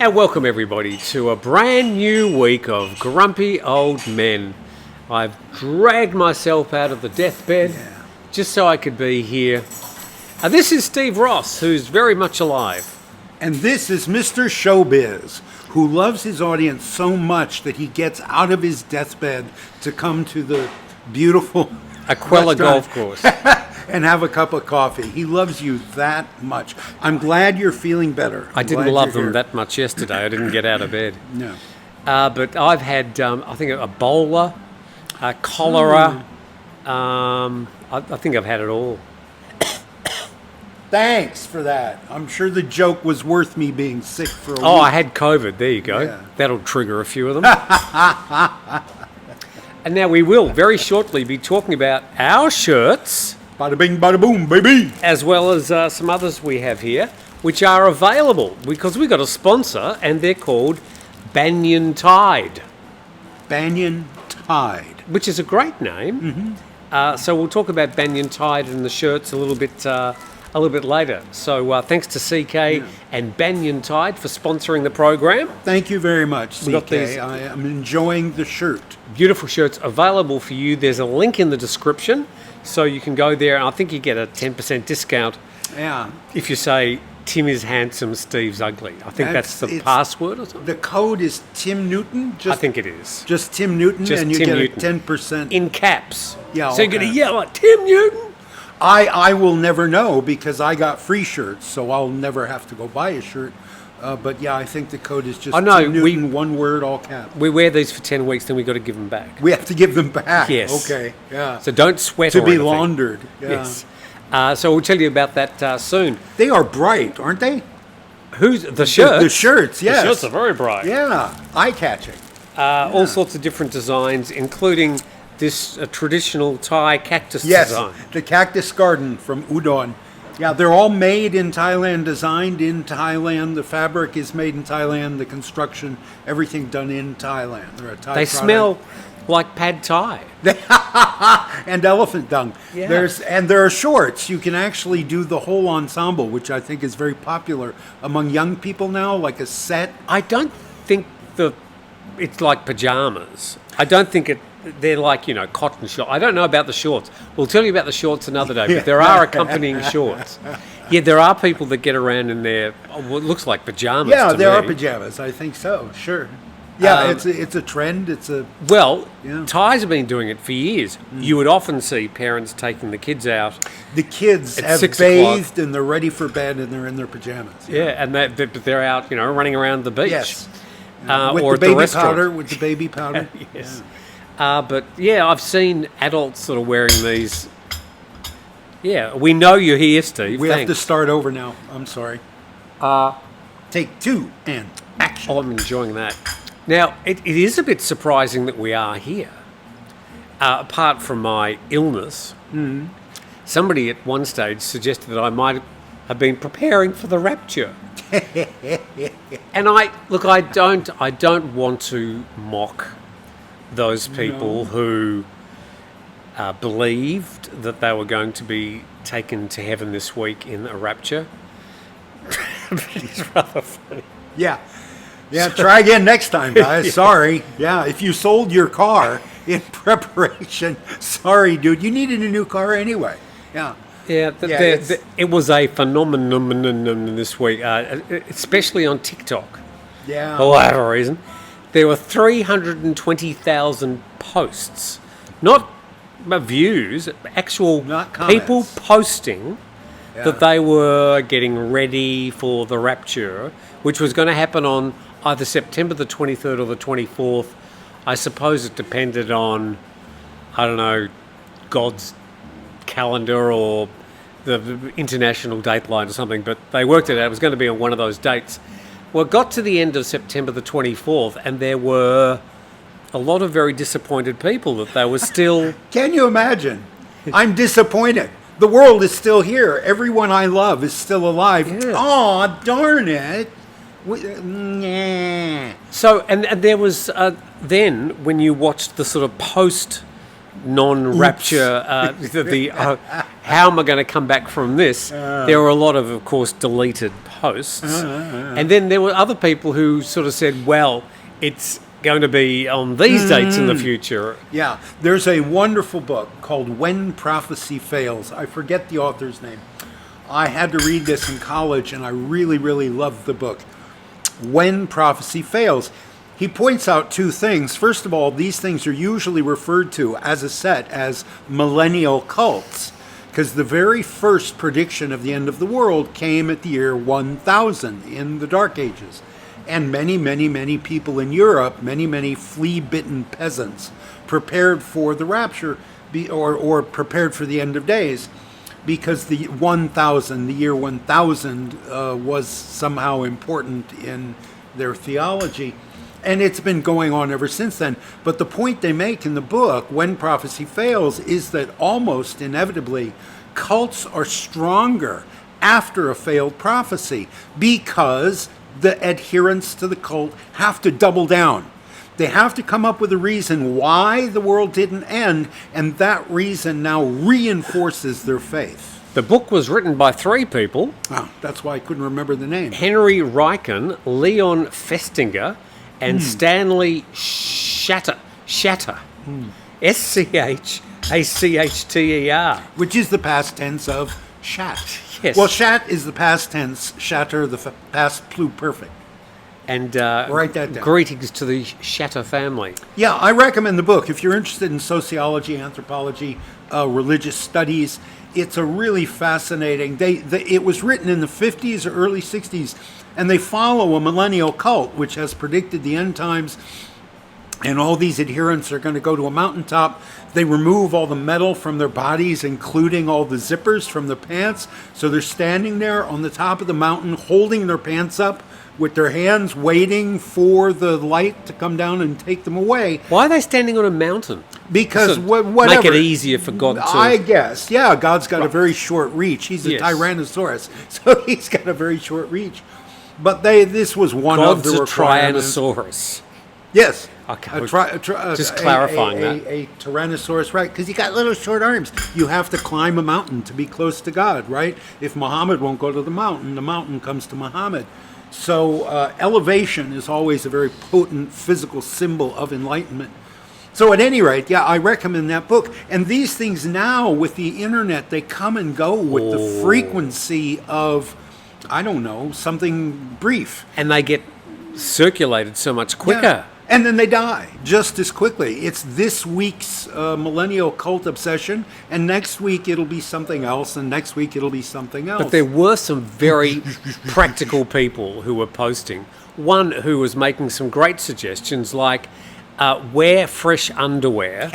And welcome everybody to a brand new week of Grumpy Old Men. I've dragged myself out of the deathbed just so I could be here. This is Steve Rosse, who's very much alive. And this is Mr. Showbiz, who loves his audience so much that he gets out of his deathbed to come to the beautiful Aquella Golf Course. and have a cup of coffee. He loves you that much. I'm glad you're feeling better. I didn't love them that much yesterday. I didn't get out of bed. No. But I've had, I think, a bowler, a cholera. I think I've had it all. Thanks for that. I'm sure the joke was worth me being sick for a week. Oh, I had COVID. There you go. Yeah. That'll trigger a few of them. And now we will very shortly be talking about our shirts. Bada bing, bada boom, baby. As well as some others we have here, which are available because we got a sponsor and they're called Banyan Tide. Banyan Tide. Which is a great name. Mm-hmm. So we'll talk about Banyan Tide and the shirts a little bit later. So thanks to CK and Banyan Tide for sponsoring the program. Thank you very much, We got CK. these I am enjoying the shirt. beautiful shirts available for you. There's a link in the description, so you can go there. And I think you get a 10% discount Yeah. if you say Tim is handsome, Steve's ugly. I think that's the password or something. The code is Tim Newton. I think it is. Just Tim Newton, Just and you Tim get Newton. a 10%. In caps. Yeah, So you're all going to caps. yell like, Tim Newton? I will never know because I got free shirts, so I'll never have to go buy a shirt. But yeah, I think the code is just I know, Tim Newton, one word, all caps. We wear these for 10 weeks, then we've got to give them back. We have to give them back. Yes. Okay. Yeah. So don't sweat To or be anything. laundered. Yeah. Yes. So we'll tell you about that soon. They are bright, aren't they? Who's the shirts? The shirts, yes. The shirts are very bright. Yeah. Eye-catching. All sorts of different designs, including this traditional Thai cactus Yes, design. the cactus garden from Udon. Yeah, they're all made in Thailand, designed in Thailand. The fabric is made in Thailand. The construction, everything done in Thailand. They're a Thai They product. smell like pad Thai. And elephant dung. Yeah. There are shorts. You can actually do the whole ensemble, which I think is very popular among young people now, like a set. I don't think it's like pajamas. I don't think they're like, cotton shorts. I don't know about the shorts. We'll tell you about the shorts another day, but there are accompanying shorts. Yeah, there are people that get around in their, what looks like pajamas Yeah, to there are me. pajamas. I think so. Sure. Yeah, it's a trend. Well, Yeah. Thais have been doing it for years. You would often see parents taking the kids out. The kids At have 6 bathed and they're ready for bed and they're in their pajamas. Yeah, and they're out, running around the beach. Yes. or With the at the baby restaurant. powder. With the baby powder. Yes. But yeah, I've seen adults sort of wearing these. Yeah, we know you're here, Steve. We have Thanks. to start over now. I'm sorry. Take two and action. Oh, I'm enjoying that. Now, it is a bit surprising that we are here. Apart from my illness, somebody at one stage suggested that I might have been preparing for the rapture. And I don't want to mock those people who believed that they were going to be taken to heaven this week in a rapture. It's rather funny. Yeah. Yeah, try again next time, guys. Sorry. Yeah, if you sold your car in preparation, sorry, dude. You needed a new car anyway. Yeah. Yeah, it was a phenomenon this week, especially on TikTok. Yeah. For whatever reason. There were 320,000 posts. Not views, actual Not people comments. posting Yeah. that they were getting ready for the rapture, which was going to happen on either September the 23rd or the 24th. I suppose it depended on, I don't know, God's calendar or the international dateline or something, but they worked it out. It was going to be on one of those dates. Well, it got to the end of September the 24th, and there were a lot of very disappointed people that they were still... Can you imagine? I'm disappointed. The world is still here. Everyone I love is still alive. Yeah. Aw, darn it. Nah. So, and there was then, when you watched the sort of post non-rapture, how am I going to come back from this? There were a lot of course, deleted posts. And then there were other people who sort of said, well, it's going to be on these dates in the future. Yeah, there's a wonderful book called When Prophecy Fails. I forget the author's name. I had to read this in college, and I really, really loved the book. When Prophecy Fails. He points out two things. First of all, these things are usually referred to as a set as millennial cults, because the very first prediction of the end of the world came at the year 1000 in the Dark Ages. And many, many, many people in Europe, many, many flea-bitten peasants, prepared for the rapture or prepared for the end of days, because the year 1000 was somehow important in their theology. And it's been going on ever since then. But the point they make in the book, When Prophecy Fails, is that almost inevitably cults are stronger after a failed prophecy, because the adherents to the cult have to double down. They have to come up with a reason why the world didn't end, and that reason now reinforces their faith. The book was written by three people. Oh, that's why I couldn't remember the name. Henry Riken, Leon Festinger, and Stanley Shatter. Schacchter. Which is the past tense of shat. Yes. Well, shat is the past tense, shatter the past pluperfect. And write that down. Greetings to the Shatter family. Yeah, I recommend the book. If you're interested in sociology, anthropology, religious studies, it's a really fascinating... It was written in the 50s or early 60s, and they follow a millennial cult, which has predicted the end times, and all these adherents are going to go to a mountaintop. They remove all the metal from their bodies, including all the zippers from their pants. So they're standing there on the top of the mountain, holding their pants up with their hands, waiting for the light to come down and take them away. Why are they standing on a mountain? Because whatever. Make it easier for God to... I guess. Yeah, God's got a very short reach. He's a Tyrannosaurus, so he's got a very short reach. But this was one God's of the requirements. Tyrannosaurus. Yes. Okay. Just clarifying that. A Tyrannosaurus, right? Because you got little short arms. You have to climb a mountain to be close to God, right? If Muhammad won't go to the mountain comes to Muhammad. So elevation is always a very potent physical symbol of enlightenment. So at any rate, yeah, I recommend that book. And these things now, with the internet, they come and go with the frequency of, I don't know, something brief. And they get circulated so much quicker. Yeah. And then they die just as quickly. It's this week's millennial cult obsession, and next week it'll be something else, and next week it'll be something else. But there were some very practical people who were posting. One who was making some great suggestions, like wear fresh underwear,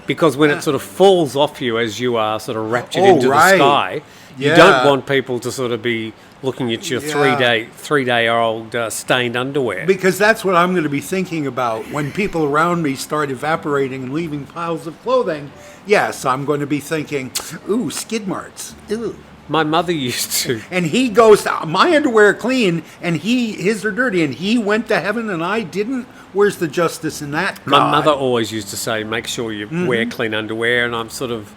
because when it sort of falls off you as you are sort of raptured into the sky, you don't want people to sort of be looking at your three-day-old stained underwear. Because that's what I'm going to be thinking about when people around me start evaporating and leaving piles of clothing. Yes, I'm going to be thinking, ooh, skid marks. Ew. My mother used to. And he goes, my underwear are clean, and his are dirty, and he went to heaven and I didn't. Where's the justice in that, God? My mother always used to say, make sure you wear clean underwear, and I'd sort of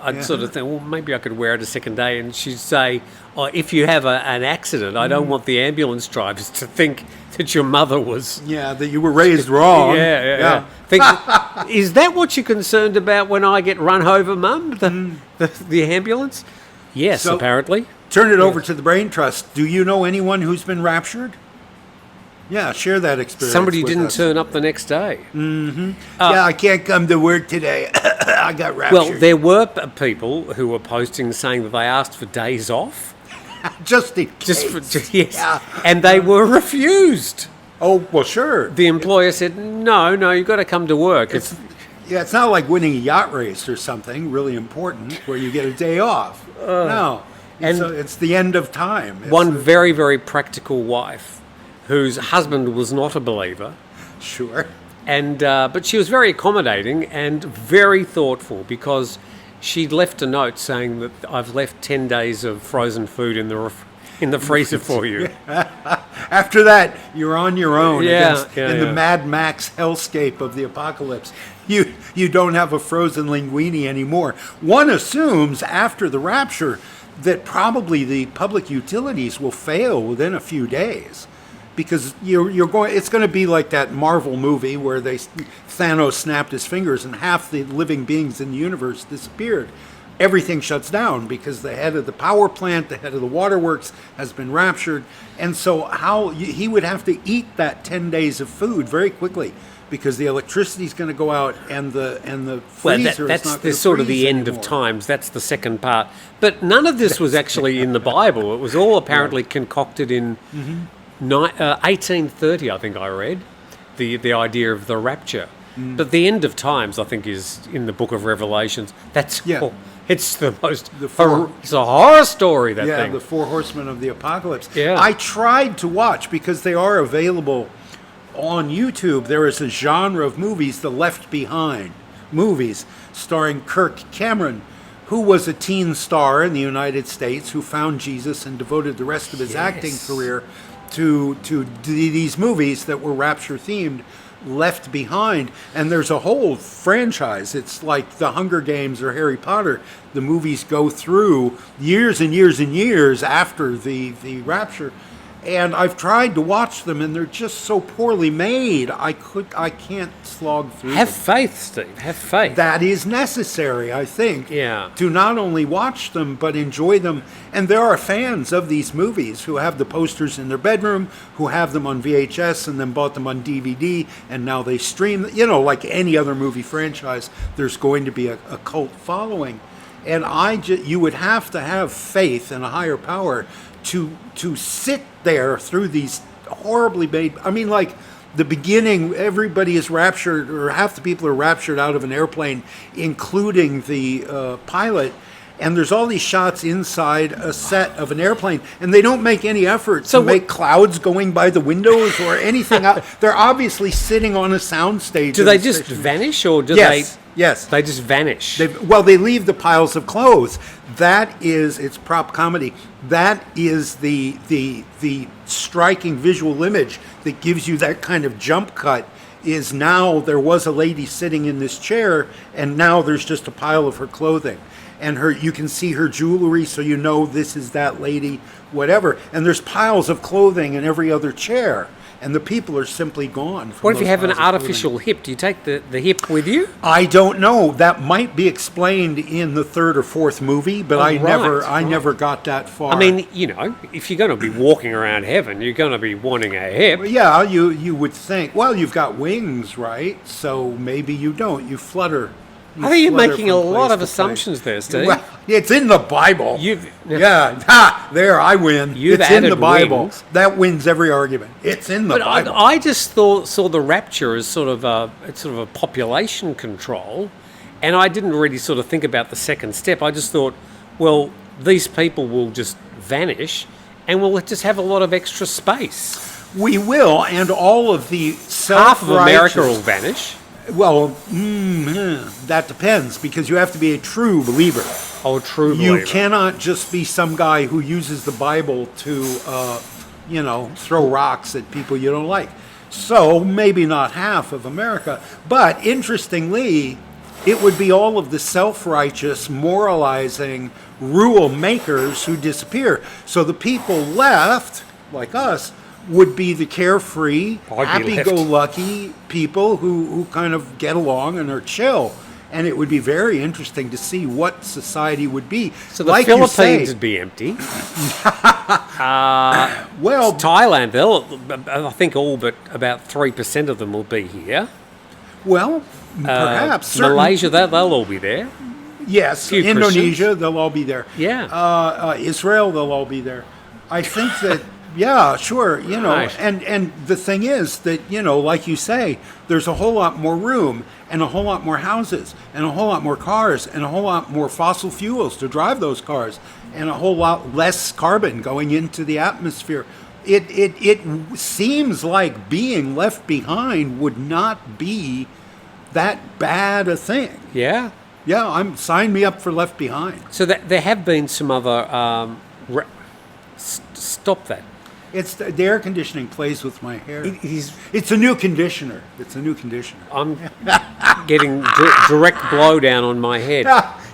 think, well, maybe I could wear it a second day. And she'd say, oh, if you have an accident, I don't want the ambulance drivers to think that your mother was... Yeah, that you were raised wrong. Yeah. Is that what you're concerned about when I get run over, Mum? The ambulance? Yes, so, apparently. Turn it over to the Brain Trust. Do you know anyone who's been raptured? Yeah, share that experience. Somebody didn't turn up the next day. Mm-hmm. Yeah, I can't come to work today. I got raptured. Well, there were people who were posting saying that they asked for days off. Just in case. Yes. Yeah. And they were refused. Oh, well, sure. The employer said, no, you've got to come to work. It's not like winning a yacht race or something really important where you get a day off. No. And it's the end of time. One very, very practical wife whose husband was not a believer. Sure. And but she was very accommodating and very thoughtful, because she'd left a note saying that I've left 10 days of frozen food in the freezer for you. After that, you're on your own in the Mad Max hellscape of the apocalypse. You you don't have a frozen linguine anymore. One assumes after the rapture that probably the public utilities will fail within a few days, because it's going to be like that Marvel movie where Thanos snapped his fingers and half the living beings in the universe disappeared. Everything shuts down because the head of the power plant, the head of the waterworks has been raptured. And so he would have to eat that 10 days of food very quickly, because the electricity is going to go out and the freezer is not going to sort of the freeze end anymore. of times. That's the second part. But none of this was actually in the Bible. It was all apparently concocted in 1830, I think I read, the idea of the rapture. But the end of times, I think, is in the book of Revelations. It's the most... it's a horror story, that thing. The four horsemen of the apocalypse. Yeah. I tried to watch, because they are available on YouTube. There is a genre of movies, the Left Behind movies, starring Kirk Cameron, who was a teen star in the United States, who found Jesus and devoted the rest of his acting career to these movies that were rapture themed. Left Behind, and there's a whole franchise. It's like the Hunger Games or Harry Potter. The movies go through years and years and years after the rapture, and I've tried to watch them, and they're just so poorly made. I can't slog through Have them. faith, Steve. Have faith. That is necessary, I think, Yeah. to not only watch them, but enjoy them. And there are fans of these movies who have the posters in their bedroom, who have them on VHS and then bought them on DVD, and now they stream. Like any other movie franchise, there's going to be a cult following. And you would have to have faith in a higher power to sit there through these horribly made... I mean, like... The beginning, everybody is raptured, or half the people are raptured out of an airplane, including the pilot. And there's all these shots inside a set of an airplane, and they don't make any effort to make clouds going by the windows or anything. They're obviously sitting on a soundstage. Do they just vanish, or do Yes. they just vanish? They leave the piles of clothes. It's prop comedy. That is the striking visual image that gives you that kind of jump cut. Is now there was a lady sitting in this chair, and now there's just a pile of her clothing. And you can see her jewelry, so you know this is that lady, whatever. And there's piles of clothing in every other chair. And the people are simply gone. What if you have an artificial hip? Do you take the hip with you? I don't know. That might be explained in the third or fourth movie, but I never got that far. I mean, if you're going to be walking around heaven, you're going to be wanting a hip. Yeah, you would think, well, you've got wings, right? So maybe you don't. You flutter. I think you're making a lot of assumptions there, Steve. Well, it's in the Bible. There, I win. It's in the Bible. Wings. That wins every argument. It's in the Bible. I just saw the rapture as sort of a population control, and I didn't really sort of think about the second step. I just thought, well, these people will just vanish, and we'll just have a lot of extra space. We will, and all of the half of America will vanish. Well, that depends, because you have to be a true believer. Oh, true believer. You cannot just be some guy who uses the Bible to, throw rocks at people you don't like. So maybe not half of America. But interestingly, it would be all of the self-righteous, moralizing rule makers who disappear. So the people left, like us, would be the carefree, happy-go-lucky people who kind of get along and are chill. And it would be very interesting to see what society would be. So the Philippines would be empty. Well, Thailand, I think all but about 3% of them will be here. Well, perhaps. Malaysia, they'll all be there. Yes, Indonesia, they'll all be there. Yeah. Israel, they'll all be there. I think that... Yeah, sure. Right. And the thing is that, like you say, there's a whole lot more room and a whole lot more houses and a whole lot more cars and a whole lot more fossil fuels to drive those cars and a whole lot less carbon going into the atmosphere. It seems like being left behind would not be that bad a thing. Yeah. Yeah, sign me up for Left Behind. So there have been some other... stop that. It's the air conditioning plays with my hair. He's, It's a new conditioner. It's a new conditioner. I'm getting direct blowdown on my head.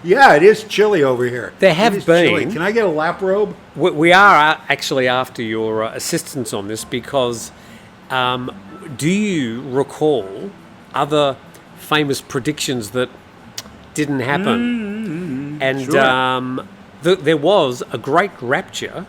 Yeah, it is chilly over here. There have It is chilly. been- Can I get a lap robe? We are actually after your assistance on this because do you recall other famous predictions that didn't happen? And sure. there was a great rapture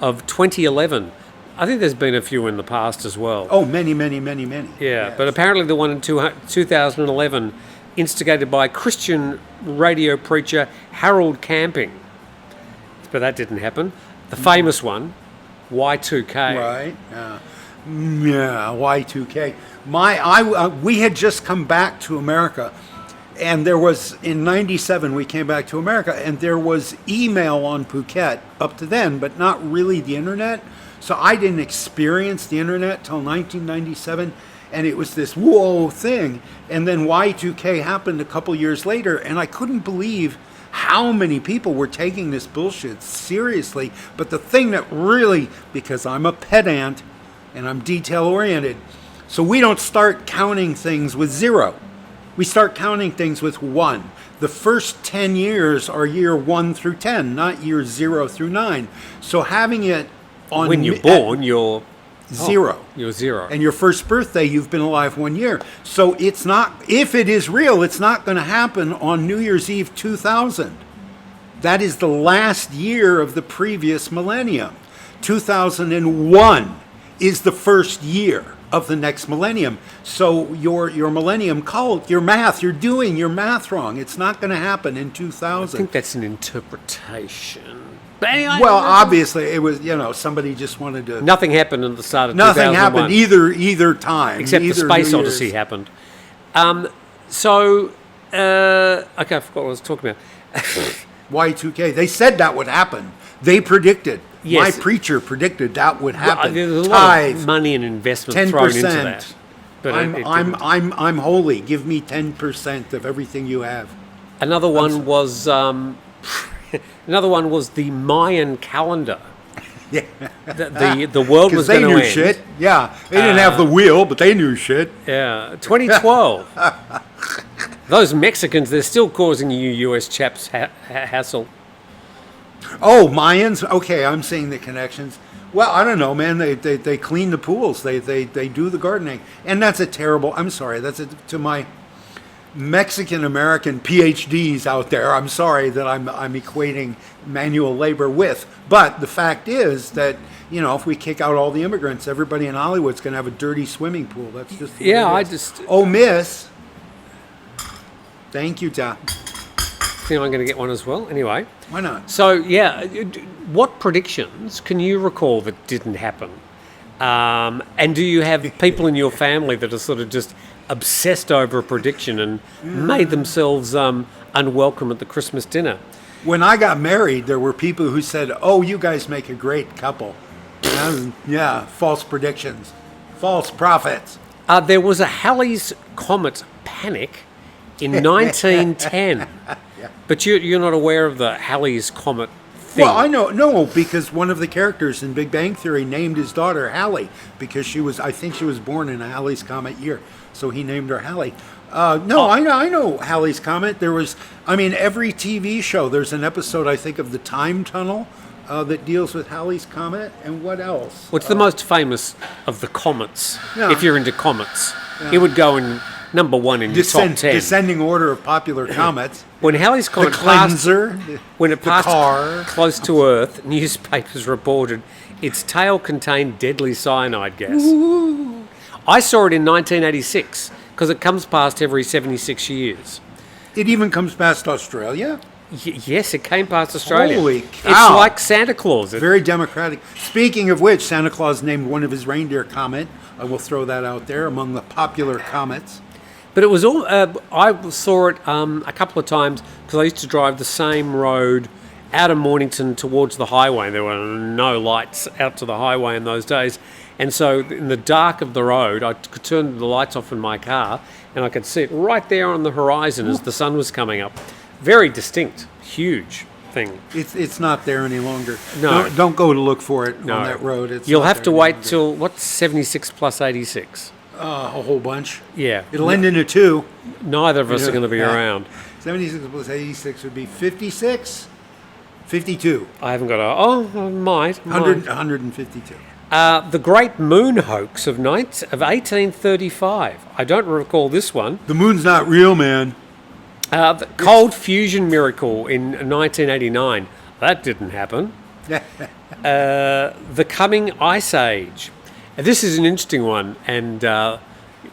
of 2011. I think there's been a few in the past as well. Oh, many, many, many, many. Yeah, Yes. but apparently the one in 2011, instigated by Christian radio preacher Harold Camping. But that didn't happen. The famous one, Y2K. Right. Yeah. Y2K. We had just come back to America, and there was in '97 we came back to America, and there was email on Phuket up to then, but not really the internet. So I didn't experience the internet till 1997, and it was this whoa thing. And then Y2K happened a couple years later, and I couldn't believe how many people were taking this bullshit seriously. But the thing that really, because I'm a pedant and I'm detail oriented, so we don't start counting things with 0. We start counting things with 1. The first 10 years are year 1 through 10, not year 0 through 9. So having it on When you're born, you're 0. You're 0. And your first birthday, you've been alive 1 year. So it's not, if it is real, it's not going to happen on New Year's Eve 2000. That is the last year of the previous millennium. 2001 is the first year of the next millennium. So your millennium cult, your math, you're doing your math wrong. It's not going to happen in I 2000. think that's an interpretation. But anyway, Well, obviously, it was, somebody just wanted to... nothing happened at the start of Nothing 2001. happened either time. Except the either Space New Odyssey Year's. happened. Okay, I forgot what I was talking about. Y2K. They said that would happen. They predicted. Yes. My preacher predicted that would happen. There's a lot of Tithe, money and investment thrown into 10%. that. But I'm holy. Give me 10% of everything you have. another one was the Mayan calendar. Yeah. The world was Because they going to knew end. shit. Yeah. They didn't have the wheel, but they knew shit. Yeah, 2012. Those Mexicans, they're still causing you US chaps hassle. Oh, Mayans? Okay, I'm seeing the connections. Well, I don't know, man. They clean the pools. They do the gardening. And that's a terrible... I'm sorry. To my Mexican-American PhDs out there, I'm sorry that I'm equating manual labor with. But the fact is that, if we kick out all the immigrants, everybody in Hollywood's going to have a dirty swimming pool. That's just... the way it is. Oh, miss. Thank you, Da. I think I'm going to get one as well. Anyway. Why not? So, yeah, what predictions can you recall that didn't happen? And do you have people in your family that are sort of just obsessed over a prediction and made themselves unwelcome at the Christmas dinner? When I got married, there were people who said, "Oh, you guys make a great couple." Yeah, false predictions. False prophets. There was a Halley's Comet panic in 1910. But you're not aware of the Halley's Comet thing? Well, I know, no, because one of the characters in Big Bang Theory named his daughter Hallie because I think she was born in a Halley's Comet year, so he named her Hallie. I know Halley's Comet. There was, every TV show, there's an episode, I think, of The Time Tunnel that deals with Halley's Comet, and what else? What's the most famous of the comets? Yeah. If you're into comets, it would go in number 1 in your top 10. Descending order of popular comets. When Halley's The Comet cleanser, when it the passed car. close to Earth, newspapers reported its tail contained deadly cyanide gas. Ooh. I saw it in 1986 because it comes past every 76 years. It even comes past Australia. Yes, it came past Australia. Holy It's cow. like Santa Claus. Very democratic. Speaking of which, Santa Claus named one of his reindeer Comet. I will throw that out there among the popular comets. But it was all. I saw it a couple of times because I used to drive the same road out of Mornington towards the highway. There were no lights out to the highway in those days, and so in the dark of the road, I could turn the lights off in my car, and I could see it right there on the horizon as the sun was coming up. Very distinct, huge. thing. It's not there any longer. No. Don't go to look for it No. on that road. It's You'll not have there to any wait longer. till, what's 76 plus 86? A whole bunch. Yeah. It'll end in a 2. Neither of us are going to be Yeah. around. 76 plus 86 would be 56, 52, I haven't got a... Oh, I might. 152. The Great Moon Hoax of 1835. I don't recall this one. The moon's not real, man. The Cold Fusion Miracle in 1989. That didn't happen. The Coming Ice Age. This is an interesting one, and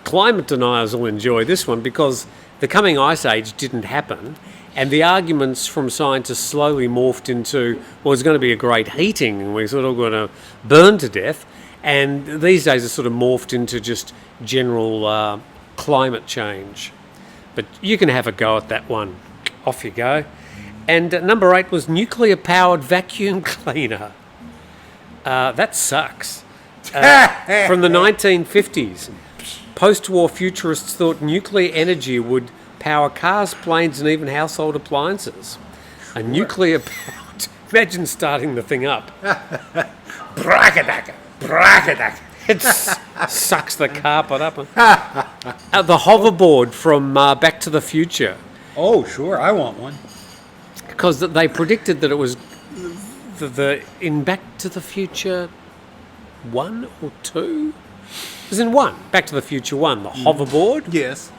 climate deniers will enjoy this one because the coming ice age didn't happen, and the arguments from scientists slowly morphed into, well, it's going to be a great heating, and we're sort of going to burn to death, and these days it's sort of morphed into just general climate change. But you can have a go at that one. Off you go. And number 8 was nuclear-powered vacuum cleaner. That sucks. From the 1950s. Post-war futurists thought nuclear energy would power cars, planes, and even household appliances. A nuclear-powered... Imagine starting the thing up. Brakadaka, brakadaka. It sucks the carpet up. The hoverboard from Back to the Future. Oh, sure, I want one. Because they predicted that it was in Back to the Future 1 or 2? It was in 1, Back to the Future 1, the hoverboard. Yes.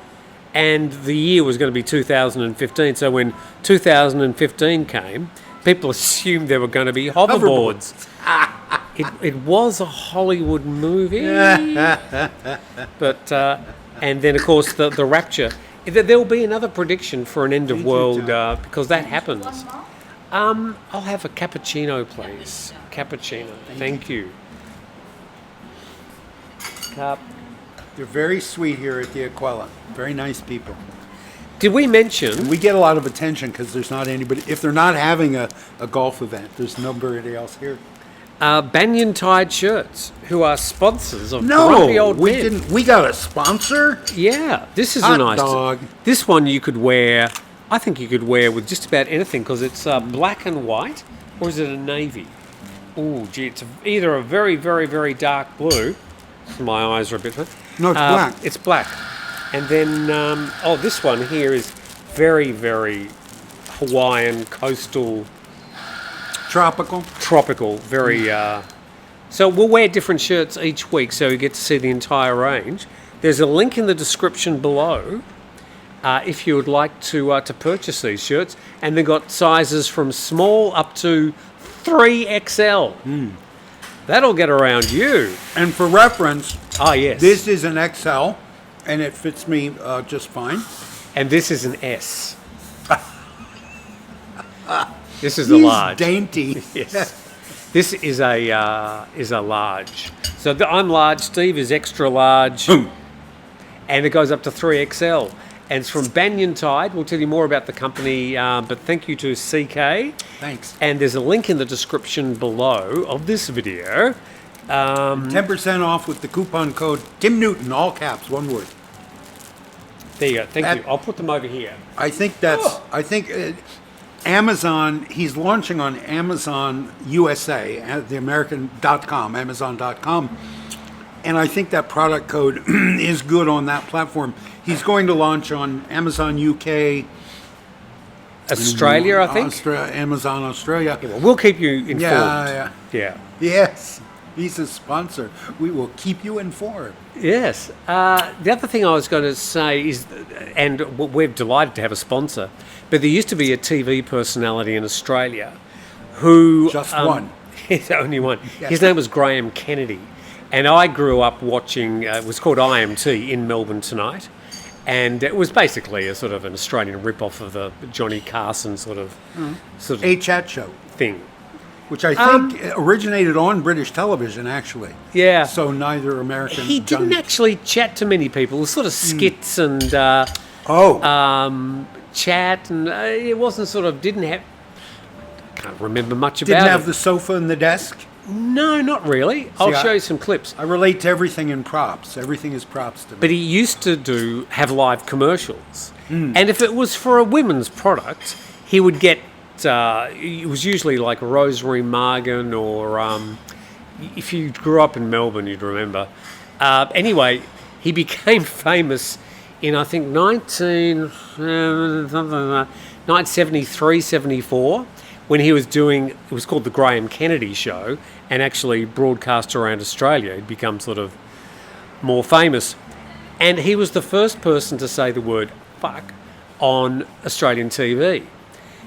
And the year was going to be 2015. So when 2015 came, people assumed there were going to be hoverboards. It was a Hollywood movie. But, and then, of course, the Rapture. There'll be another prediction for an end of world because that happens. I'll have a cappuccino, please. Cappuccino. Thank you. Cup. They're very sweet here at the Aquila. Very nice people. Did we mention... We get a lot of attention because there's not anybody... If they're not having a golf event, there's nobody else here. Banyan Tide shirts, who are sponsors of Grumpy Old we Men. didn't. We got a sponsor? Yeah, this is Hot a nice... dog. This one you could wear... I think you could wear with just about anything because it's black and white, or is it a navy? Oh, gee, it's either a very, very, very dark blue. My eyes are a bit... No, it's black. It's black. And then, this one here is very, very Hawaiian, coastal... Tropical, very... So we'll wear different shirts each week so you get to see the entire range. There's a link in the description below if you would like to purchase these shirts. And they've got sizes from small up to 3XL. That'll get around you. And for reference, Yes. this is an XL, and it fits me just fine. And this is an S. This is a He's large. dainty. Yes. This is a large. So I'm large. Steve is extra large. Boom. And it goes up to 3XL. And it's from Banyan Tide. We'll tell you more about the company, but thank you to CK. Thanks. And there's a link in the description below of this video. 10% off with the coupon code Tim Newton, all caps, one word. There you go. Thank That- you. I'll put them over here. I think that's. I think Amazon. He's launching on Amazon USA, the American.com, Amazon.com, and I think that product code is good on that platform. He's going to launch on Amazon UK, Australia, I think. Amazon Australia. Yeah, well, we'll keep you informed. Yeah. Yes, he's a sponsor. We will keep you informed. Yes. The other thing I was going to say is, and we're delighted to have a sponsor, but there used to be a TV personality in Australia who... Just one. He's only one. Yes. His name was Graham Kennedy. And I grew up watching, it was called IMT in Melbourne Tonight. And it was basically a sort of an Australian rip-off of the Johnny Carson sort of A chat show, thing. which I think originated on British television, actually. Yeah. So neither American. He didn't actually chat to many people. It was sort of skits and chat, and it wasn't sort of, didn't have, can't remember much about it. Didn't have the sofa and the desk. No, not really. I'll show you some clips. I relate to everything in props. Everything is props to me. But he used to have live commercials. And if it was for a women's product, he would get it was usually like Rosemary Margan or if you grew up in Melbourne, you'd remember. Anyway, he became famous in, I think, 1973, 74, when he was doing, it was called The Graham Kennedy Show, and actually broadcast around Australia. He'd become sort of more famous. And he was the first person to say the word fuck on Australian TV.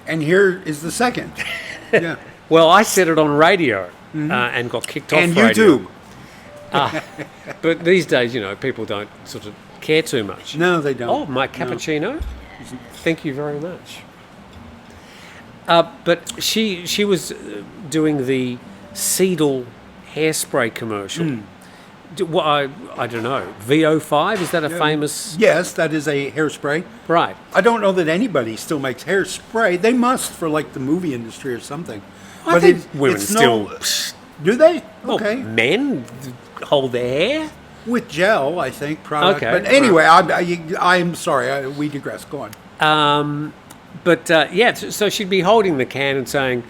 And here is the second. Yeah. Well, I said it on radio and got kicked off And radio. YouTube. But these days, people don't sort of care too much. No, they don't. Oh, my cappuccino? Thank you very much. But she was doing the Seedle hairspray commercial. Well, I don't know. VO5, is that a famous... Yes, that is a hairspray. Right. I don't know that anybody still makes hairspray. They must for like the movie industry or something. I think women it's still... Do they? Well, Okay. men hold their hair? With gel, I think, product. Okay, But anyway, I'm sorry. We digress. Go on. So she'd be holding the can and saying,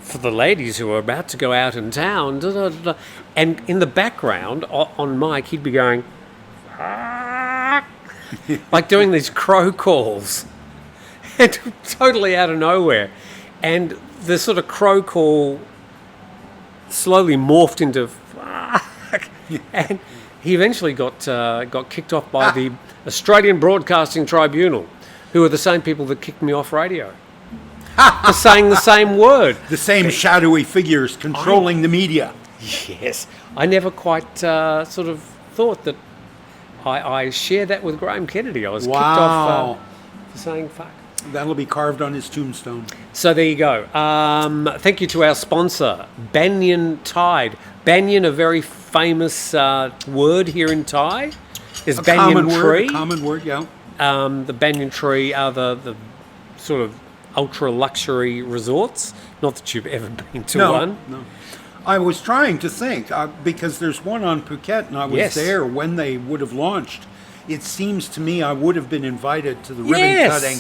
for the ladies who are about to go out in town, da, da, da, da. And in the background, on mic, he'd be going, like doing these crow calls, and totally out of nowhere. And the sort of crow call slowly morphed into, and he eventually got kicked off by the Australian Broadcasting Tribunal, who are the same people that kicked me off radio for saying the same word. The same shadowy figures controlling the media. Yes. I never quite sort of thought that I shared that with Graham Kennedy. I was kicked off for saying fuck. That'll be carved on his tombstone. So there you go. Thank you to our sponsor, Banyan Tide. Banyan, a very famous word here in Thai. Is banyan tree. A common word, yeah. The banyan tree are the sort of ultra luxury resorts. Not that you've ever been to one. No. I was trying to think because there's one on Phuket, and I was there when they would have launched. It seems to me I would have been invited to the ribbon cutting,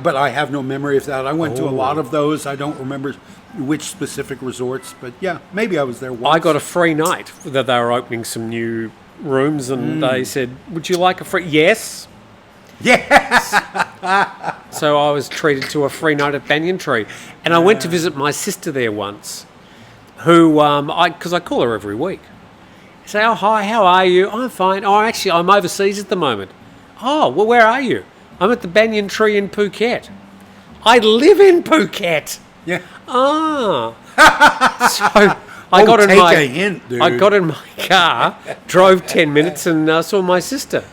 but I have no memory of that. I went to a lot of those. I don't remember which specific resorts, but yeah, maybe I was there once. I got a free night that they were opening some new rooms, and they said, "Would you like a free?" Yes. Yes. So I was treated to a free night at Banyan Tree, and I went to visit my sister there once, who because I call her every week. I say, "Oh, hi, how are you?" "I'm fine." "Oh, actually, I'm overseas at the moment." "Oh, well, where are you?" "I'm at the Banyan Tree in Phuket." "I live in Phuket." Yeah. Ah. So I got in my car, drove 10 minutes, and saw my sister.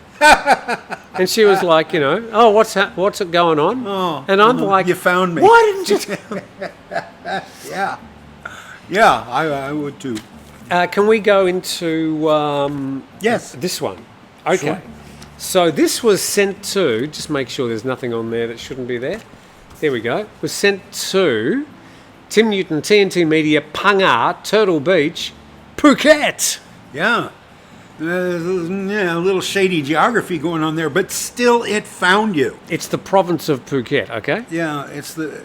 And she was like, "Oh, what's it going on?" Oh, and I'm like, "You found me." "Why didn't you?" Yeah. Yeah, I would too. Can we go into Yes. this one? Okay. Sure. So this was sent to, just make sure there's nothing on there that shouldn't be there. There we go. Was sent to Tim Newton, TNT Media, Panga, Turtle Beach, Phuket. Yeah. A little shady geography going on there, but still it found you. It's the province of Phuket, okay? Yeah, it's the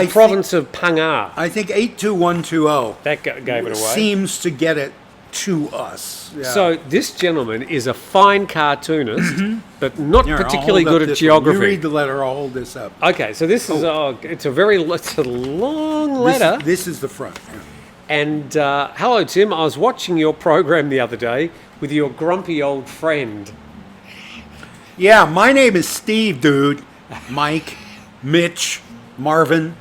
province of Panga. I think 82120 That gave it away. seems to get it to us. Yeah. So this gentleman is a fine cartoonist, but not Here, I'll particularly hold up good at this geography. one. You read the letter, I'll hold this up. Okay, so this is it's a long letter. This is the front. Yeah. And hello, Tim. I was watching your program the other day with your grumpy old friend. Yeah, my name is Steve, dude. Mike, Mitch, Marvin.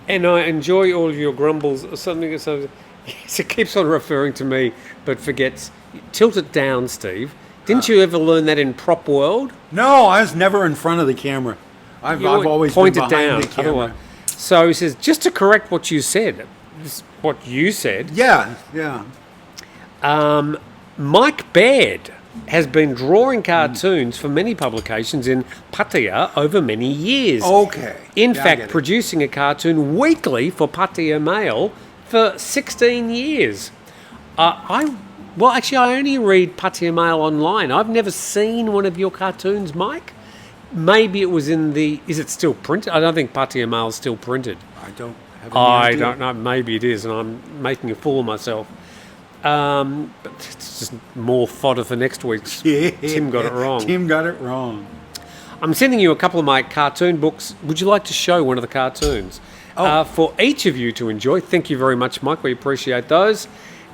And I enjoy all of your grumbles or something. So yes, it keeps on referring to me, but forgets. Tilt it down, Steve. Didn't you ever learn that in prop world? No, I was never in front of the camera. I've always been pointed behind down. the camera. Otherwise. So he says, just to correct what you said. What you said. Yeah. Mike Baird has been drawing cartoons for many publications in Patia over many years. Okay. In Yeah, I fact, get it. producing a cartoon weekly for Patia Mail for 16 years. I only read Patia Mail online. I've never seen one of your cartoons, Mike. Maybe it was in the... Is it still printed? I don't think Patia Mail's still printed. I don't have any I idea. don't know. Maybe it is, and I'm making a fool of myself. But it's just more fodder for next week's. Tim got it wrong. Tim got it wrong. I'm sending you a couple of my cartoon books. Would you like to show one of the cartoons? For each of you to enjoy. Thank you very much, Mike. We appreciate those.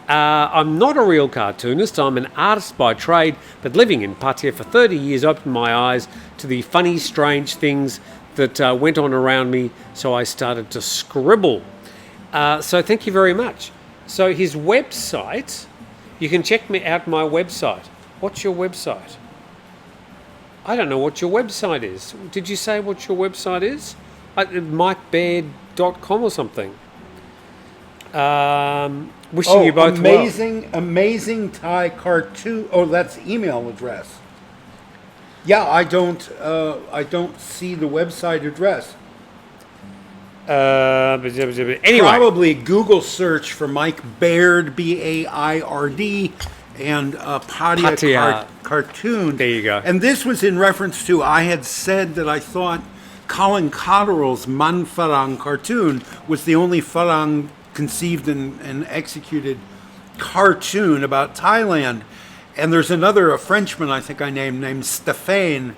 I'm not a real cartoonist. I'm an artist by trade, but living in Patia for 30 years opened my eyes to the funny, strange things that went on around me, so I started to scribble. So thank you very much. So his website, you can check me out my website. What's your website? I don't know what your website is. Did you say what your website is? MikeBaird.com or something. Wishing you both amazing Thai cartoon. Oh, that's email address. Yeah, I don't see the website address. Anyway, Probably Google search for Mike Baird, Baird, and Patia cartoon. There you go. And this was in reference to, I had said that I thought Colin Cotterill's Man Farang cartoon was the only Farang conceived and executed cartoon about Thailand. And there's a Frenchman I think I named Stéphane,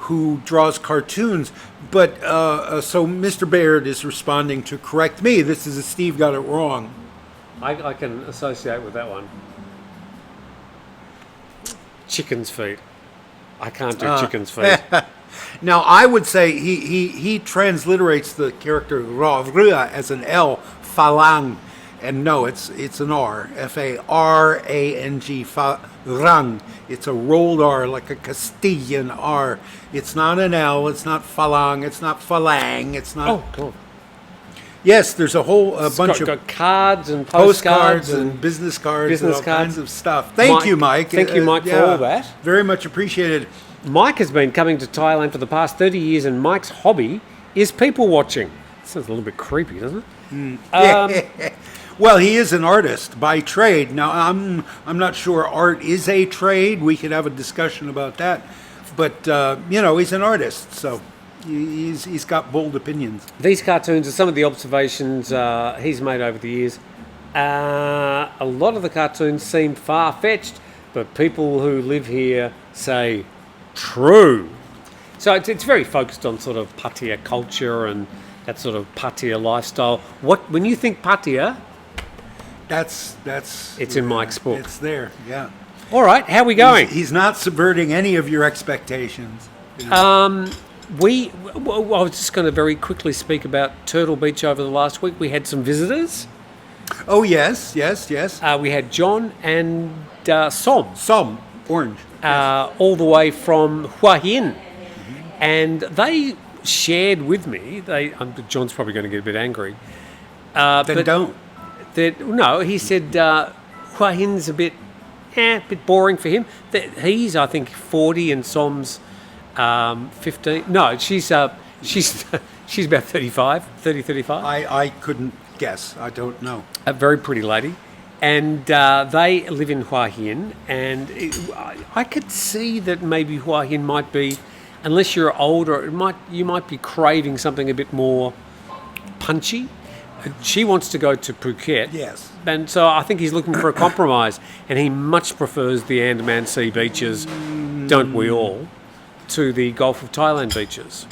who draws cartoons. But so Mr. Baird is responding to correct me. This is Steve got it wrong. I can associate with that one. Chicken's feet. I can't do chicken's feet. Now, I would say he transliterates the character Rua as an L, Falang. And no, it's an R, Farang, Farang. It's a rolled R, like a Castilian R. It's not an L, it's not Falang, it's not Falang, it's not... Oh, cool. Yes, there's a whole bunch of got cards and postcards and business cards business and all cards. kinds of stuff. Thank you, Mike. Thank you, Mike, for all that. Very much appreciated. Mike has been coming to Thailand for the past 30 years, and Mike's hobby is people watching. Sounds a little bit creepy, doesn't it? Well, he is an artist by trade. Now, I'm not sure art is a trade. We could have a discussion about that. But, he's an artist, so he's got bold opinions. These cartoons are some of the observations he's made over the years. A lot of the cartoons seem far-fetched, but people who live here say true. So it's very focused on sort of Patia culture and that sort of Patia lifestyle. When you think Patia... That's It's in Mike's book. It's there, yeah. All right, how are we going? He's not subverting any of your expectations. I was just going to very quickly speak about Turtle Beach over the last week. We had some visitors. Oh, yes. We had John and Som. Some, orange. All the way from Hua Hin. And they shared with me, John's probably going to get a bit angry. Then don't. No, he said Hua Hin's a bit boring for him. He's, I think, 40 and Som's 15. No, she's about 35. I couldn't guess. I don't know. A very pretty lady. And they live in Hua Hin. And I could see that maybe Hua Hin might be, unless you're older, you might be craving something a bit more punchy. She wants to go to Phuket. Yes. And so I think he's looking for a compromise. And he much prefers the Andaman Sea beaches, don't we all, to the Gulf of Thailand beaches.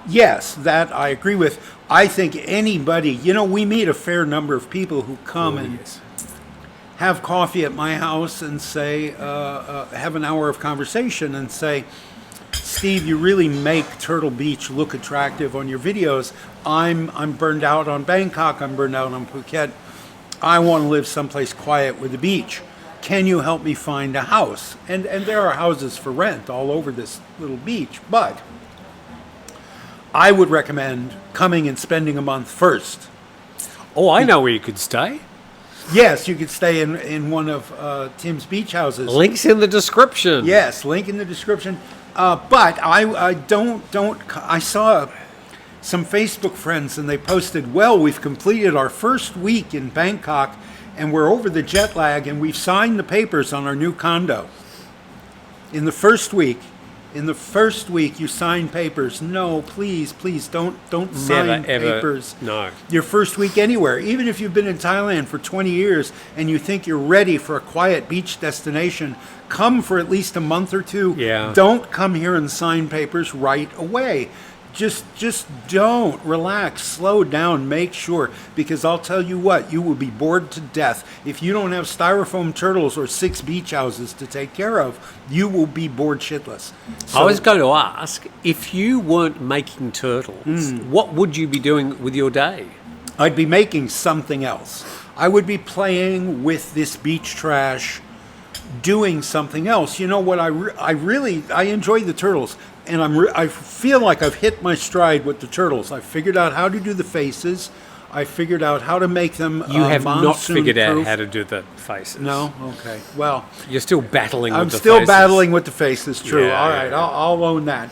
Yes, that I agree with. I think anybody, we meet a fair number of people who come have coffee at my house and say, have an hour of conversation and say, Steve, you really make Turtle Beach look attractive on your videos. I'm burned out on Bangkok. I'm burned out on Phuket. I want to live someplace quiet with a beach. Can you help me find a house? And there are houses for rent all over this little beach. But I would recommend coming and spending a month first. Oh, I know where you could stay. Yes, you could stay in one of Tim's beach houses. Links in the description. Yes, link in the description. But I saw some Facebook friends and they posted, well, we've completed our first week in Bangkok and we're over the jet lag and we've signed the papers on our new condo. In the first week, In the first week, you sign papers. No, please, please don't sign ever, papers. no. Your first week anywhere, even if you've been in Thailand for 20 years and you think you're ready for a quiet beach destination, come for at least a month or two. Yeah. Don't come here and sign papers right away. Just don't. Relax, slow down, make sure, because I'll tell you what, you will be bored to death. If you don't have styrofoam turtles or 6 beach houses to take care of, you will be bored shitless. So, I was going to ask, if you weren't making turtles, what would you be doing with your day? I'd be making something else. I would be playing with this beach trash, doing something else. You know what? I enjoy the turtles, and I feel like I've hit my stride with the turtles. I figured out how to do the faces. I figured out how to make them. You have not figured out monsoon-proof. how to do the faces. No. Okay. Well, You're still battling I'm with the still faces. battling with the faces. True. Yeah, All yeah, right. yeah. I'll own that.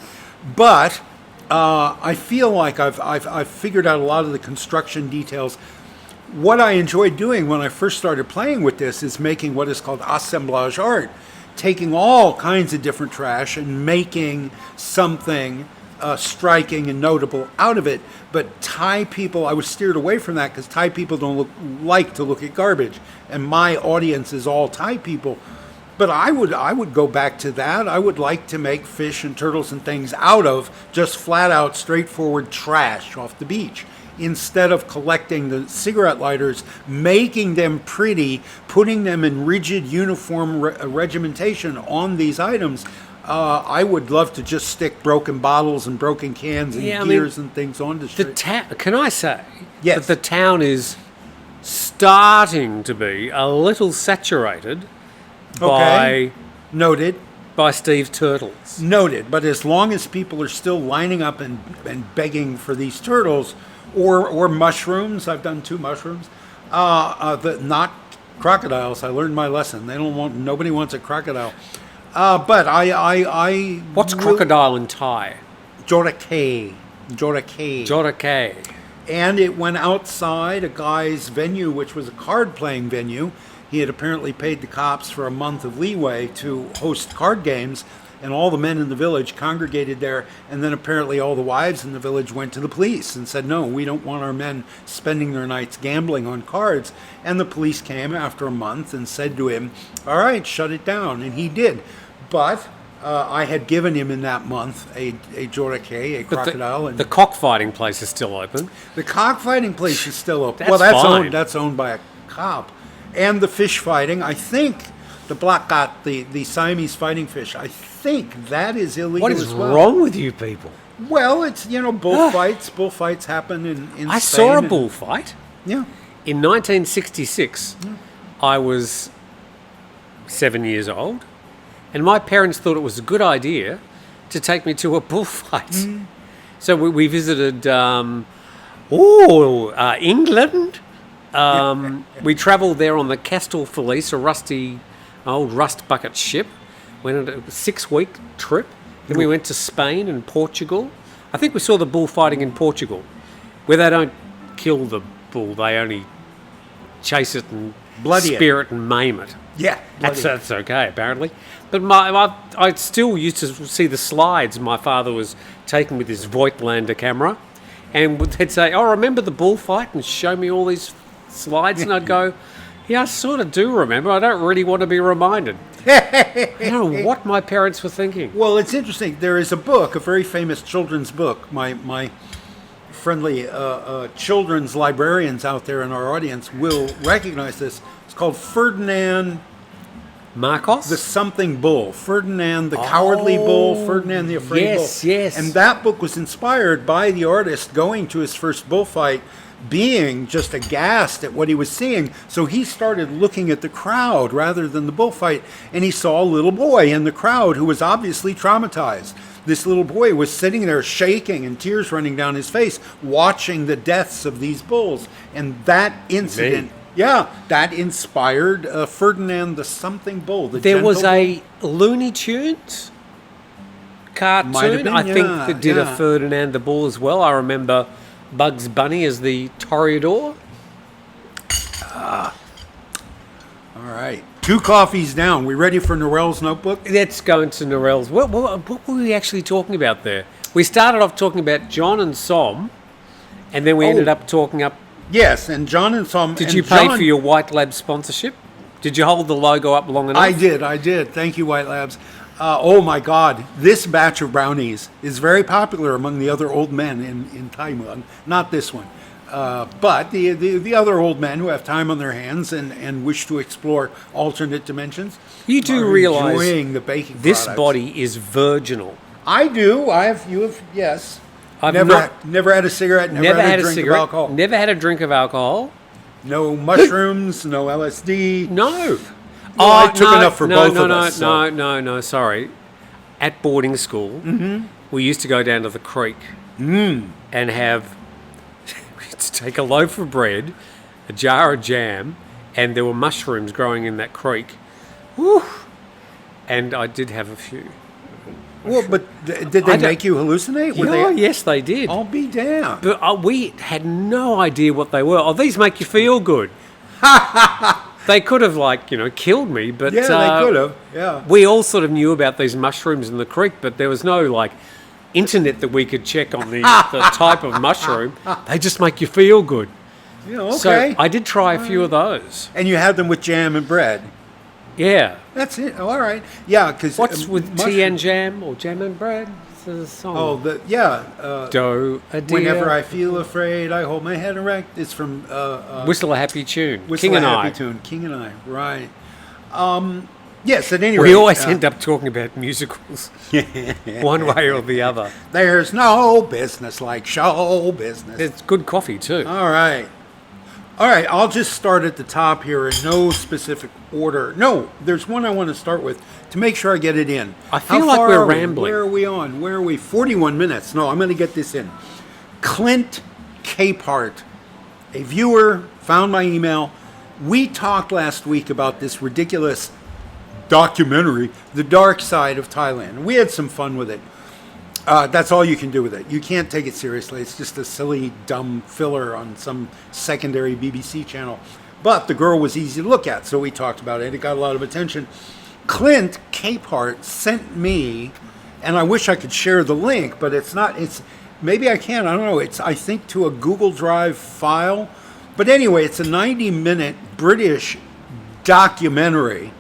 But I feel like I've figured out a lot of the construction details. What I enjoyed doing when I first started playing with this is making what is called assemblage art, taking all kinds of different trash and making something striking and notable out of it. But Thai people, I was steered away from that because Thai people don't like to look at garbage, and my audience is all Thai people. But I would go back to that. I would like to make fish and turtles and things out of just flat out straightforward trash off the beach. Instead of collecting the cigarette lighters, making them pretty, putting them in rigid uniform regimentation on these items, I would love to just stick broken bottles and broken cans and gears and things on the street. Can I say Yes. that the town is starting to be a little saturated Okay. Noted. by Steve's turtles? Noted. But as long as people are still lining up and begging for these turtles, or mushrooms, I've done 2 mushrooms, not crocodiles. I learned my lesson. Nobody wants a crocodile. But I What's crocodile in Thai? Jorakay. Jorake. And it went outside a guy's venue, which was a card-playing venue. He had apparently paid the cops for a month of leeway to host card games, and all the men in the village congregated there, and then apparently all the wives in the village went to the police and said, no, we don't want our men spending their nights gambling on cards. And the police came after a month and said to him, all right, shut it down. And he did. But I had given him in that month a jorake, a crocodile. The cockfighting place is still open. The cockfighting place is still open. That's fine. That's owned by a cop. And the fish fighting, I think, the blackgat, the Siamese fighting fish, I think that is illegal What is as well. wrong with you people? Well, it's, bullfights. Bullfights happen in Spain. I saw a bullfight. Yeah. In 1966, I was 7 years old, and my parents thought it was a good idea to take me to a bullfight. So we visited England. We travelled there on the Castle Felice, a rusty old rust bucket ship. Went on a 6-week trip. Then we went to Spain and Portugal. I think we saw the bullfighting in Portugal, where they don't kill the bull, they only chase it and Bloody spear it and maim it. Yeah. That's okay, apparently. But I still used to see the slides my father was taking with his Voigtlander camera, and they'd say, oh, remember the bullfight, and show me all these slides, and I'd go, yeah, I sort of do remember. I don't really want to be reminded. I don't know what my parents were thinking. Well, it's interesting. There is a book, a very famous children's book. My friendly children's librarians out there in our audience will recognize this. It's called Ferdinand Marcos? the Something Bull. Ferdinand the Cowardly Bull, Ferdinand the Afraid Bull. Yes. And that book was inspired by the artist going to his first bullfight, being just aghast at what he was seeing. So he started looking at the crowd rather than the bullfight, and he saw a little boy in the crowd who was obviously traumatized. This little boy was sitting there shaking and tears running down his face, watching the deaths of these bulls. And that incident, that inspired Ferdinand the Something Bull. There was a Looney Tunes cartoon, Might have been, I think, that did a Ferdinand the Bull as well. I remember Bugs Bunny as the Toreador. I'm All right. 2 coffees down. We ready for Norell's notebook? Let's go into Norell's. What were we actually talking about there? We started off talking about John and Som, and then we ended up talking up. Yes, and John and Som. Did you pay for your White Lab sponsorship? Did you hold the logo up long enough? I did. Thank you, White Labs. Oh my God, this batch of brownies is very popular among the other old men in Thailand. Not this one, but the other old men who have time on their hands and wish to explore alternate dimensions. You do realize enjoying the baking this products. body is virginal. I do. You have. Yes. I've never had a cigarette. Never had a drink of alcohol. Never had a drink of alcohol. No mushrooms. No LSD. No. Well, I took enough for both of us. No, sorry. At boarding school, we used to go down to the creek and have, we'd take a loaf of bread, a jar of jam, and there were mushrooms growing in that creek. Woo! And I did have a few. Well, but did they make you hallucinate? Yes, they did. I'll be damned. But we had no idea what they were. Oh, these make you feel good. They could have, killed me, but... Yeah, they could have, yeah. We all sort of knew about these mushrooms in the creek, but there was no, internet that we could check on the type of mushroom. They just make you feel good. Yeah, okay. So I did try a few of those. And you had them with jam and bread? Yeah. That's it. Oh, all right. Yeah, because... What's with tea and jam or jam and bread? It's a song. Do a deer. Whenever I feel afraid, I hold my head erect. It's from... Whistle a Happy Tune. Whistle King a and Happy I. Tune. King and I, right. Yes, at any rate... We always end up talking about musicals. One way or the other. There's no business like show business. It's good coffee, too. All right, I'll just start at the top here in no specific order. No, there's one I want to start with to make sure I get it in. I feel like we're rambling. Where are we on? Where are we? 41 minutes. No, I'm going to get this in. Clint Capehart, a viewer, found my email. We talked last week about this ridiculous documentary, The Dark Side of Thailand. We had some fun with it. That's all you can do with it. You can't take it seriously. It's just a silly, dumb filler on some secondary BBC channel. But the girl was easy to look at, so we talked about it. It got a lot of attention. Clint Capehart sent me, and I wish I could share the link, but it's not. It's maybe I can. I don't know. It's I think to a Google Drive file. But anyway, it's a 90-minute British documentary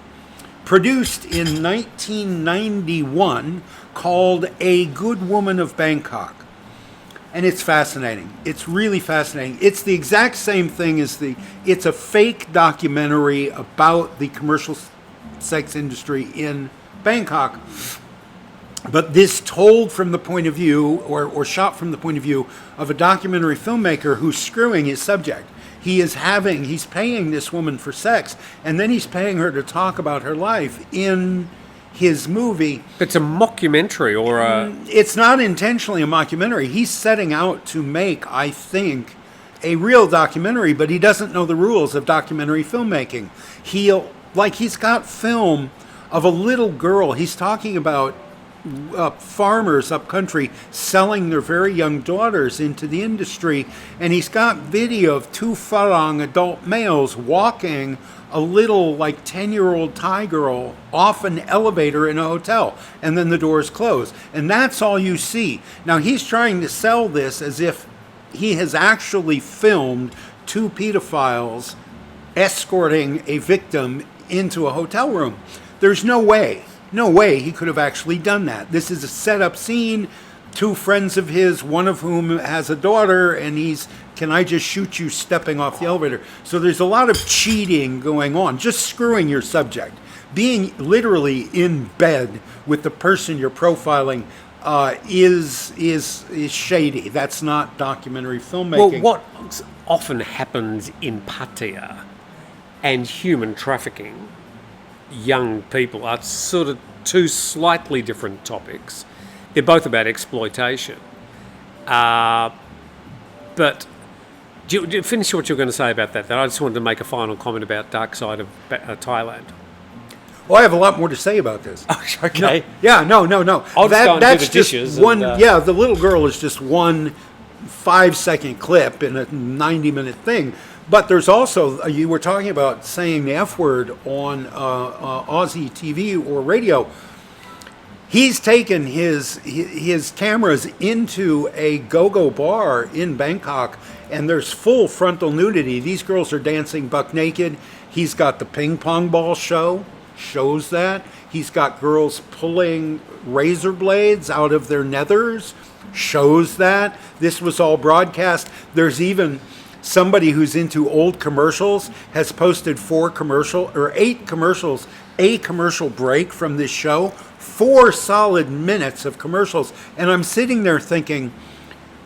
produced in 1991 called A Good Woman of Bangkok. And it's fascinating. It's really fascinating. It's the exact same thing as it's a fake documentary about the commercial sex industry in Bangkok. But this told from the point of view, or shot from the point of view, of a documentary filmmaker who's screwing his subject. He's paying this woman for sex, and then he's paying her to talk about her life in his movie. It's a mockumentary or a... It's not intentionally a mockumentary. He's setting out to make, I think, a real documentary, but he doesn't know the rules of documentary filmmaking. He's got film of a little girl. He's talking about farmers up country selling their very young daughters into the industry, and he's got video of 2 Farang adult males walking a little 10-year-old Thai girl off an elevator in a hotel, and then the doors close, and that's all you see. Now he's trying to sell this as if he has actually filmed 2 pedophiles escorting a victim into a hotel room. There's no way he could have actually done that. This is a set-up scene. 2 friends of his, one of whom has a daughter, and can I just shoot you stepping off the elevator? So there's a lot of cheating going on, just screwing your subject. Being literally in bed with the person you're profiling is shady. That's not documentary filmmaking. Well, what often happens in Patia and human trafficking, young people, are sort of 2 slightly different topics. They're both about exploitation. But do you finish what you were going to say about that? I just wanted to make a final comment about Dark Side of Thailand. Well, I have a lot more to say about this. Okay. No. I'll just go and do the dishes. The little girl is just one 5-second clip in a 90-minute thing. But there's also, you were talking about saying the F word on Aussie TV or radio. He's taken his cameras into a go-go bar in Bangkok, and there's full frontal nudity. These girls are dancing buck naked. He's got the ping pong ball shows that. He's got girls pulling razor blades out of their nethers, shows that. This was all broadcast. There's even somebody who's into old commercials has posted 8 commercials, a commercial break from this show, 4 solid minutes of commercials. And I'm sitting there thinking,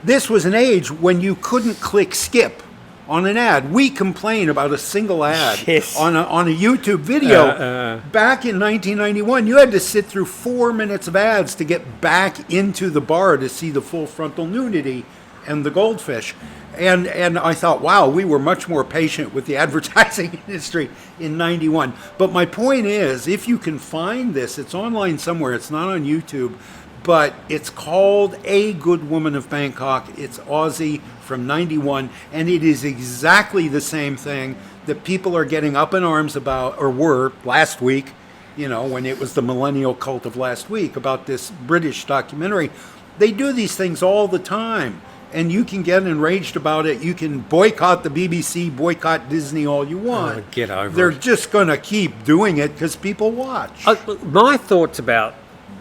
this was an age when you couldn't click skip on an ad. We complain about a single ad on a YouTube video. Back in 1991, you had to sit through 4 minutes of ads to get back into the bar to see the full frontal nudity and the goldfish. And I thought, wow, we were much more patient with the advertising industry in 91. But my point is, if you can find this, it's online somewhere. It's not on YouTube. But it's called A Good Woman of Bangkok. It's Aussie from 91. And it is exactly the same thing that people are getting up in arms about, or were last week, when it was the millennial cult of last week, about this British documentary. They do these things all the time. And you can get enraged about it. You can boycott the BBC, boycott Disney all you want. Get over it. They're just going to keep doing it because people watch. My thoughts about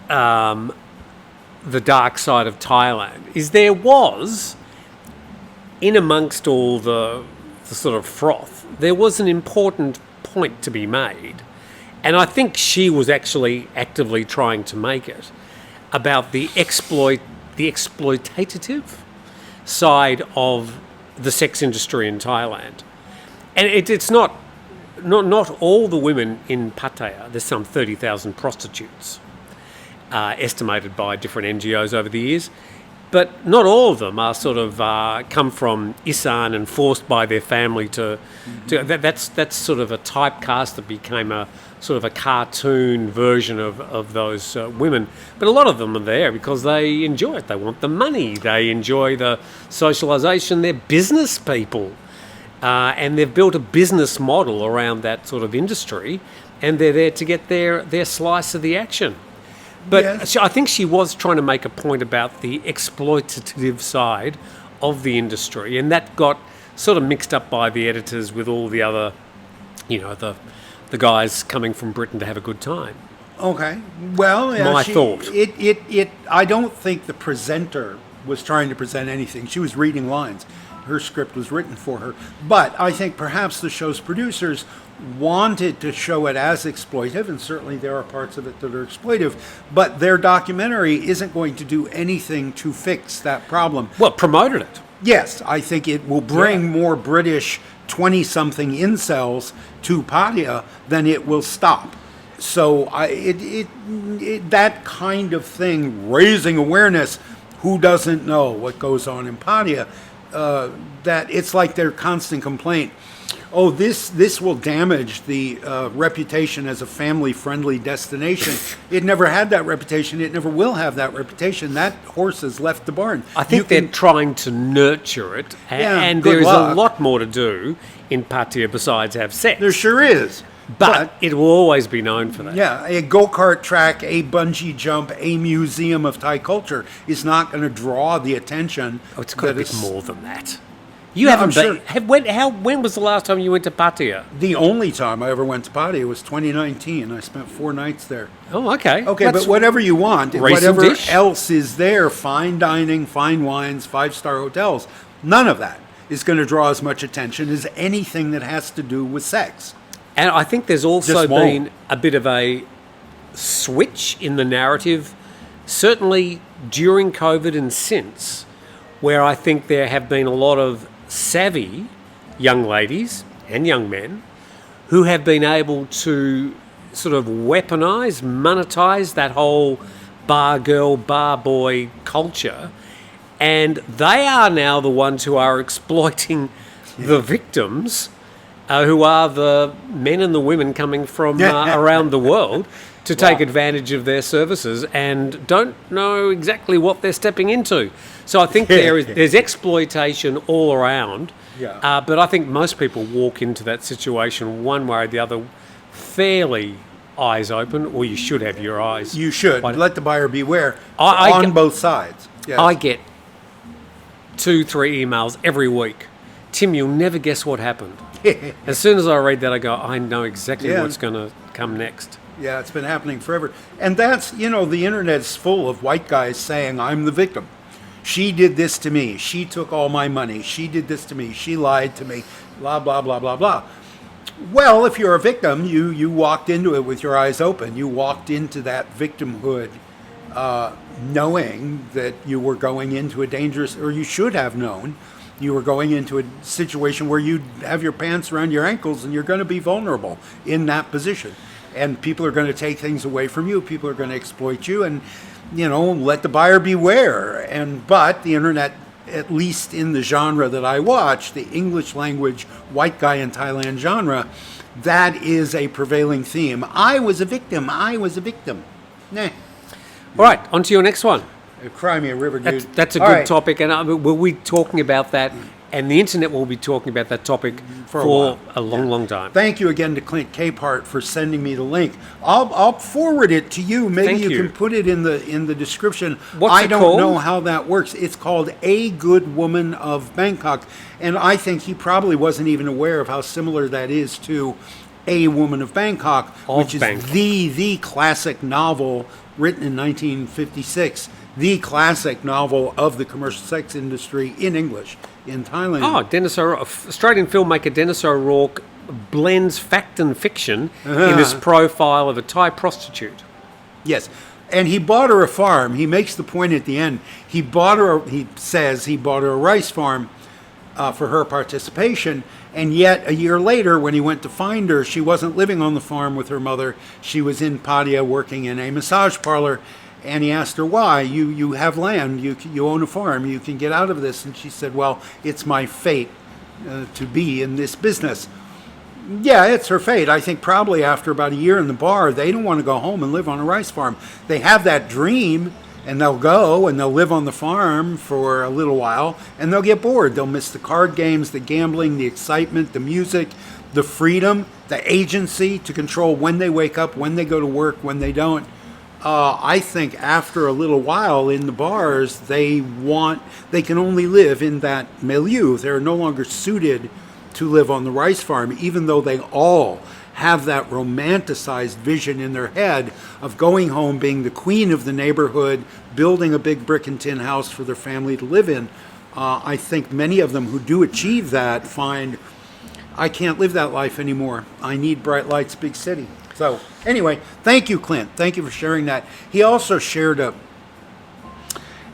the dark side of Thailand is there was, in amongst all the sort of froth, there was an important point to be made. And I think she was actually actively trying to make it about the exploitative side of the sex industry in Thailand. And it's not all the women in Patia. There's some 30,000 prostitutes, estimated by different NGOs over the years. But not all of them are sort of come from Isan and forced by their family to that's sort of a typecast that became a sort of a cartoon version of those women. But a lot of them are there because they enjoy it. They want the money. They enjoy the socialisation. They're business people. And they've built a business model around that sort of industry, and they're there to get their slice of the action. But yes. I think she was trying to make a point about the exploitative side of the industry, and that got sort of mixed up by the editors with all the other, the guys coming from Britain to have a good time. Okay. Well, thought. I don't think the presenter was trying to present anything. She was reading lines. Her script was written for her. But I think perhaps the show's producers wanted to show it as exploitive, and certainly there are parts of it that are exploitive, but their documentary isn't going to do anything to fix that problem. Well, promoted it. Yes, I think it will bring more British 20-something incels to Patia than it will stop. So that kind of thing, raising awareness, who doesn't know what goes on in Patia, that it's like their constant complaint. Oh, this will damage the reputation as a family-friendly destination. It never had that reputation. It never will have that reputation. That horse has left the barn. I think they're trying to nurture it, and there is a lot more to do in Patia besides have sex. There sure is. But it will always be known for that. Yeah, a go-kart track, a bungee jump, a museum of Thai culture is not going to draw the attention. Oh, it's got a bit more than that. You haven't been. Sure. When was the last time you went to Patia? The only time I ever went to Patia was 2019. I spent 4 nights there. Oh, okay. Okay, but whatever you want, whatever else is there, fine dining, fine wines, 5-star hotels, none of that is going to draw as much attention as anything that has to do with sex. And I think there's also been a bit of a switch in the narrative, certainly during COVID and since, where I think there have been a lot of savvy young ladies and young men who have been able to sort of monetize that whole bar girl, bar boy culture, and they are now the ones who are exploiting the victims who are the men and the women coming from around the world to take advantage of their services and don't know exactly what they're stepping into. So I think there's exploitation all around. Yeah. But I think most people walk into that situation one way or the other fairly eyes open, or you should have your eyes. You should. Wide. Let the buyer beware I on get- both sides. Yes. I get 2-3 emails every week. Tim, you'll never guess what happened. As soon as I read that, I go, I know exactly Yeah. what's going to come next. Yeah, it's been happening forever. And that's, the internet's full of white guys saying, I'm the victim. She did this to me. She took all my money. She did this to me. She lied to me. Blah, blah, blah, blah, blah. Well, if you're a victim, you walked into it with your eyes open. You walked into that victimhood knowing that you were going into a dangerous, or you should have known, you were going into a situation where you have your pants around your ankles and you're going to be vulnerable in that position. And people are going to take things away from you. People are going to exploit you, and let the buyer beware. But the internet, at least in the genre that I watch, the English language white guy in Thailand genre, that is a prevailing theme. I was a victim. I was a victim. Nah. All right, on to your next one. Cry me a river, dude. That's a All good right. topic, and we'll be talking about that, and the internet will be talking about that topic for a long time. Thank you again to Clint Capehart for sending me the link. I'll forward it to you. Maybe Thank you you. can put it in the description. What's I it don't called? know how that works. It's called A Good Woman of Bangkok, and I think he probably wasn't even aware of how similar that is to A Woman of Bangkok, which is Bangkok. the classic novel written in 1956. The classic novel of the commercial sex industry in English in Thailand. Oh, Australian filmmaker Dennis O'Rourke blends fact and fiction in this profile of a Thai prostitute. Yes. And he bought her a farm. He makes the point at the end. He says he bought her a rice farm for her participation. And yet, a year later, when he went to find her, she wasn't living on the farm with her mother. She was in Patia working in a massage parlor. And he asked her, why? You have land. You own a farm. You can get out of this. And she said, well, it's my fate to be in this business. Yeah, it's her fate. I think probably after about a year in the bar, they don't want to go home and live on a rice farm. They have that dream, and they'll go and they'll live on the farm for a little while, and they'll get bored. They'll miss the card games, the gambling, the excitement, the music, the freedom, the agency to control when they wake up, when they go to work, when they don't. I think after a little while in the bars, they can only live in that milieu. They're no longer suited to live on the rice farm, even though they all have that romanticized vision in their head of going home, being the queen of the neighborhood, building a big brick and tin house for their family to live in. I think many of them who do achieve that find, I can't live that life anymore. I need bright lights, big city. So anyway, thank you, Clint. Thank you for sharing that. He also shared a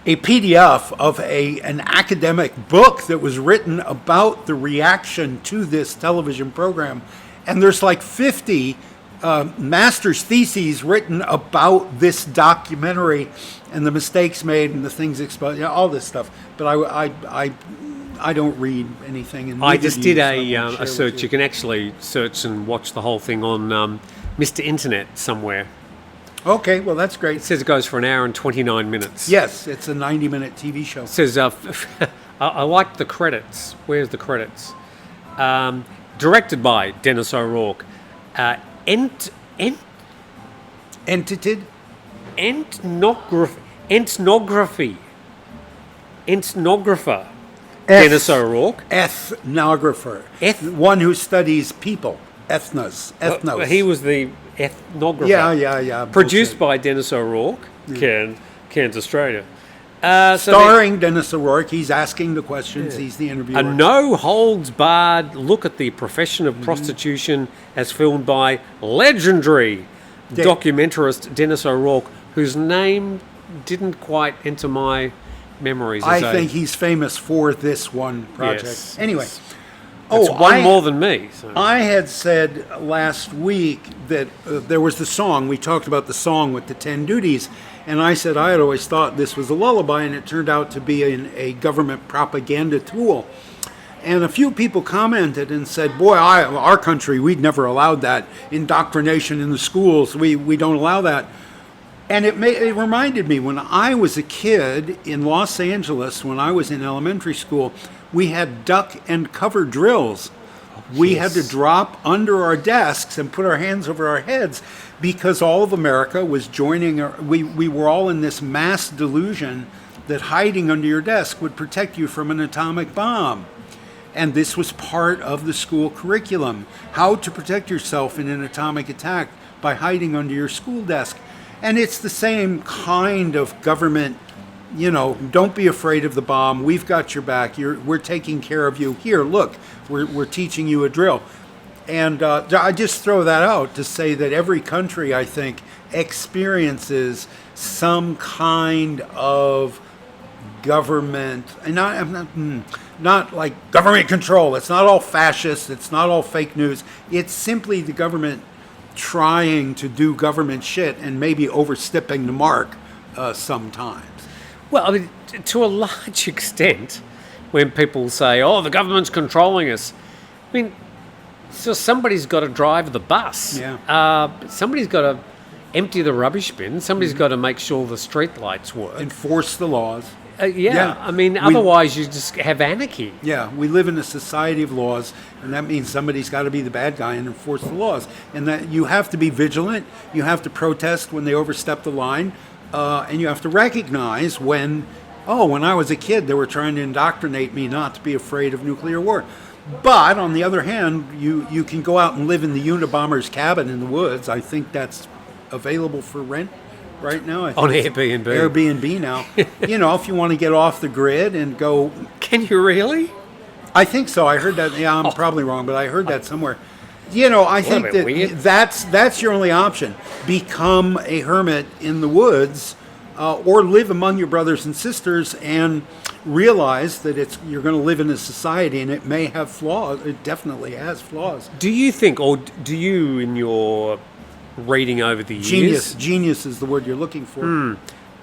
PDF of an academic book that was written about the reaction to this television program. And there's like 50 master's theses written about this documentary and the mistakes made and the things exposed, all this stuff. But I don't read anything. And I just neither did do you, so I won't share a with search. You can actually search and watch the whole thing on Mr. Internet somewhere. Okay, well, that's great. It says it goes for an hour and 29 minutes. Yes, it's a 90-minute TV show. It says, I like the credits. Where's the credits? Directed by Dennis O'Rourke. Entitid? Ethnographer. Dennis O'Rourke. Ethnographer. One who studies people. Ethnos. Well, he was the ethnographer. Yeah. Produced bullshit. by Dennis O'Rourke, Cairns, Australia. Starring Dennis O'Rourke. He's asking the questions. He's the interviewer. A no-holds-barred look at the profession of prostitution as filmed by legendary documentarist Dennis O'Rourke, whose name didn't quite enter my memories. I think he's famous for this one project. Yes. Anyway. It's one more than me. So. I had said last week that there was the song. We talked about the song with the 10 duties. And I said I had always thought this was a lullaby, and it turned out to be a government propaganda tool. And a few people commented and said, boy, our country, we'd never allowed that. Indoctrination in the schools, we don't allow that. And it reminded me, when I was a kid in Los Angeles, when I was in elementary school, we had duck and cover drills. We had to drop under our desks and put our hands over our heads because all of America was joining. We were all in this mass delusion that hiding under your desk would protect you from an atomic bomb. And this was part of the school curriculum, how to protect yourself in an atomic attack by hiding under your school desk. And it's the same kind of government, don't be afraid of the bomb. We've got your back. We're taking care of you. Here, look, we're teaching you a drill. And I just throw that out to say that every country, I think, experiences some kind of government, and not like government control. It's not all fascist. It's not all fake news. It's simply the government trying to do government shit and maybe overstepping the mark sometimes. Well, I mean, to a large extent, when people say, "Oh, the government's controlling us," I mean, so somebody's got to drive the bus. Yeah. Somebody's got to empty the rubbish bin. Somebody's got to make sure the street lights work. Enforce the laws. Yeah, I mean, otherwise you just have anarchy. Yeah, we live in a society of laws, and that means somebody's got to be the bad guy and enforce the laws. And that you have to be vigilant, you have to protest when they overstep the line, and you have to recognize when I was a kid, they were trying to indoctrinate me not to be afraid of nuclear war. But on the other hand, you can go out and live in the Unabomber's cabin in the woods. I think that's available for rent right now. I think on Airbnb. Airbnb now. If you want to get off the grid and go. Can you really? I think so. I heard that. Yeah, I'm probably wrong, but I heard that somewhere. I think that's your only option. Become a hermit in the woods, or live among your brothers and sisters and realize that you're going to live in a society and it may have flaws. It definitely has flaws. Do you think, or do you, in your reading over the years... Genius is the word you're looking for.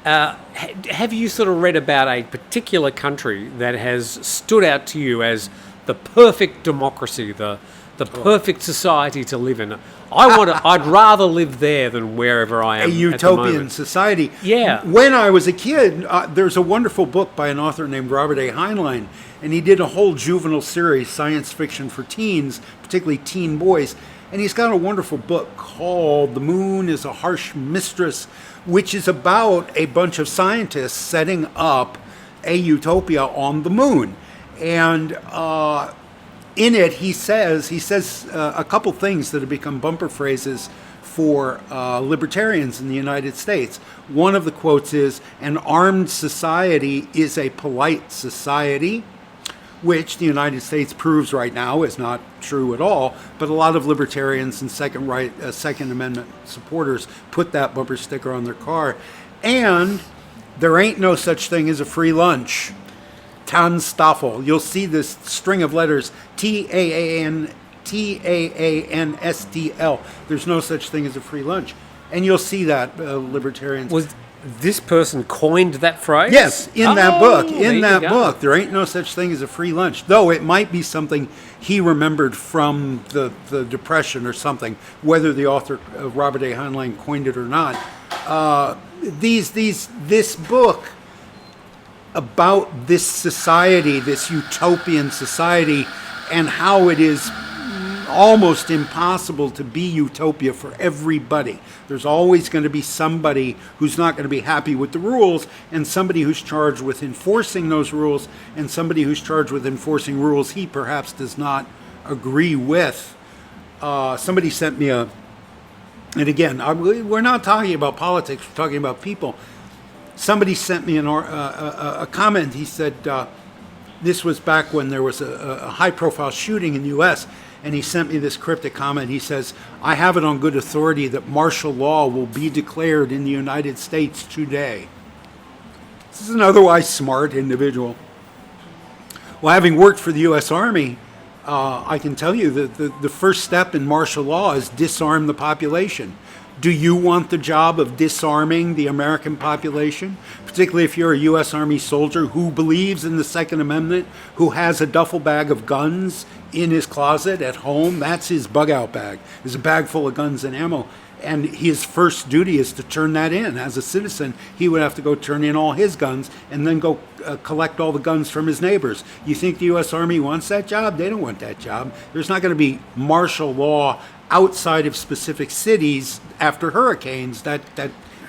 Have you sort of read about a particular country that has stood out to you as the perfect democracy, the perfect society to live in? I'd rather live there than wherever I am. A utopian society. Yeah. When I was a kid, there's a wonderful book by an author named Robert A. Heinlein, and he did a whole juvenile series, science fiction for teens, particularly teen boys. And he's got a wonderful book called The Moon is a Harsh Mistress, which is about a bunch of scientists setting up a utopia on the moon. And in it, he says a couple things that have become bumper phrases for libertarians in the United States. One of the quotes is, "An armed society is a polite society," which the United States proves right now is not true at all, but a lot of libertarians and Second Amendment supporters put that bumper sticker on their car. And there ain't no such thing as a free lunch. Tanstaffel. You'll see this string of letters, Taanstl. There's no such thing as a free lunch. And you'll see that libertarians... Was this person coined that phrase? Yes, in that book. In that book. There ain't no such thing as a free lunch. Though it might be something he remembered from the Depression or something, whether the author, Robert A. Heinlein, coined it or not. This book about this society, this utopian society, and how it is almost impossible to be utopia for everybody. There's always going to be somebody who's not going to be happy with the rules, and somebody who's charged with enforcing those rules, and somebody who's charged with enforcing rules he perhaps does not agree with. Somebody sent me and again, we're not talking about politics, we're talking about people. Somebody sent me a comment. He said, this was back when there was a high-profile shooting in the U.S., and he sent me this cryptic comment. He says, "I have it on good authority that martial law will be declared in the United States today." This is an otherwise smart individual. Well, having worked for the U.S. Army, I can tell you that the first step in martial law is disarm the population. Do you want the job of disarming the American population? Particularly if you're a U.S. Army soldier who believes in the Second Amendment, who has a duffel bag of guns in his closet at home. That's his bug out bag. There's a bag full of guns and ammo. And his first duty is to turn that in. As a citizen, he would have to go turn in all his guns and then go collect all the guns from his neighbors. You think the U.S. Army wants that job? They don't want that job. There's not going to be martial law outside of specific cities after hurricanes. That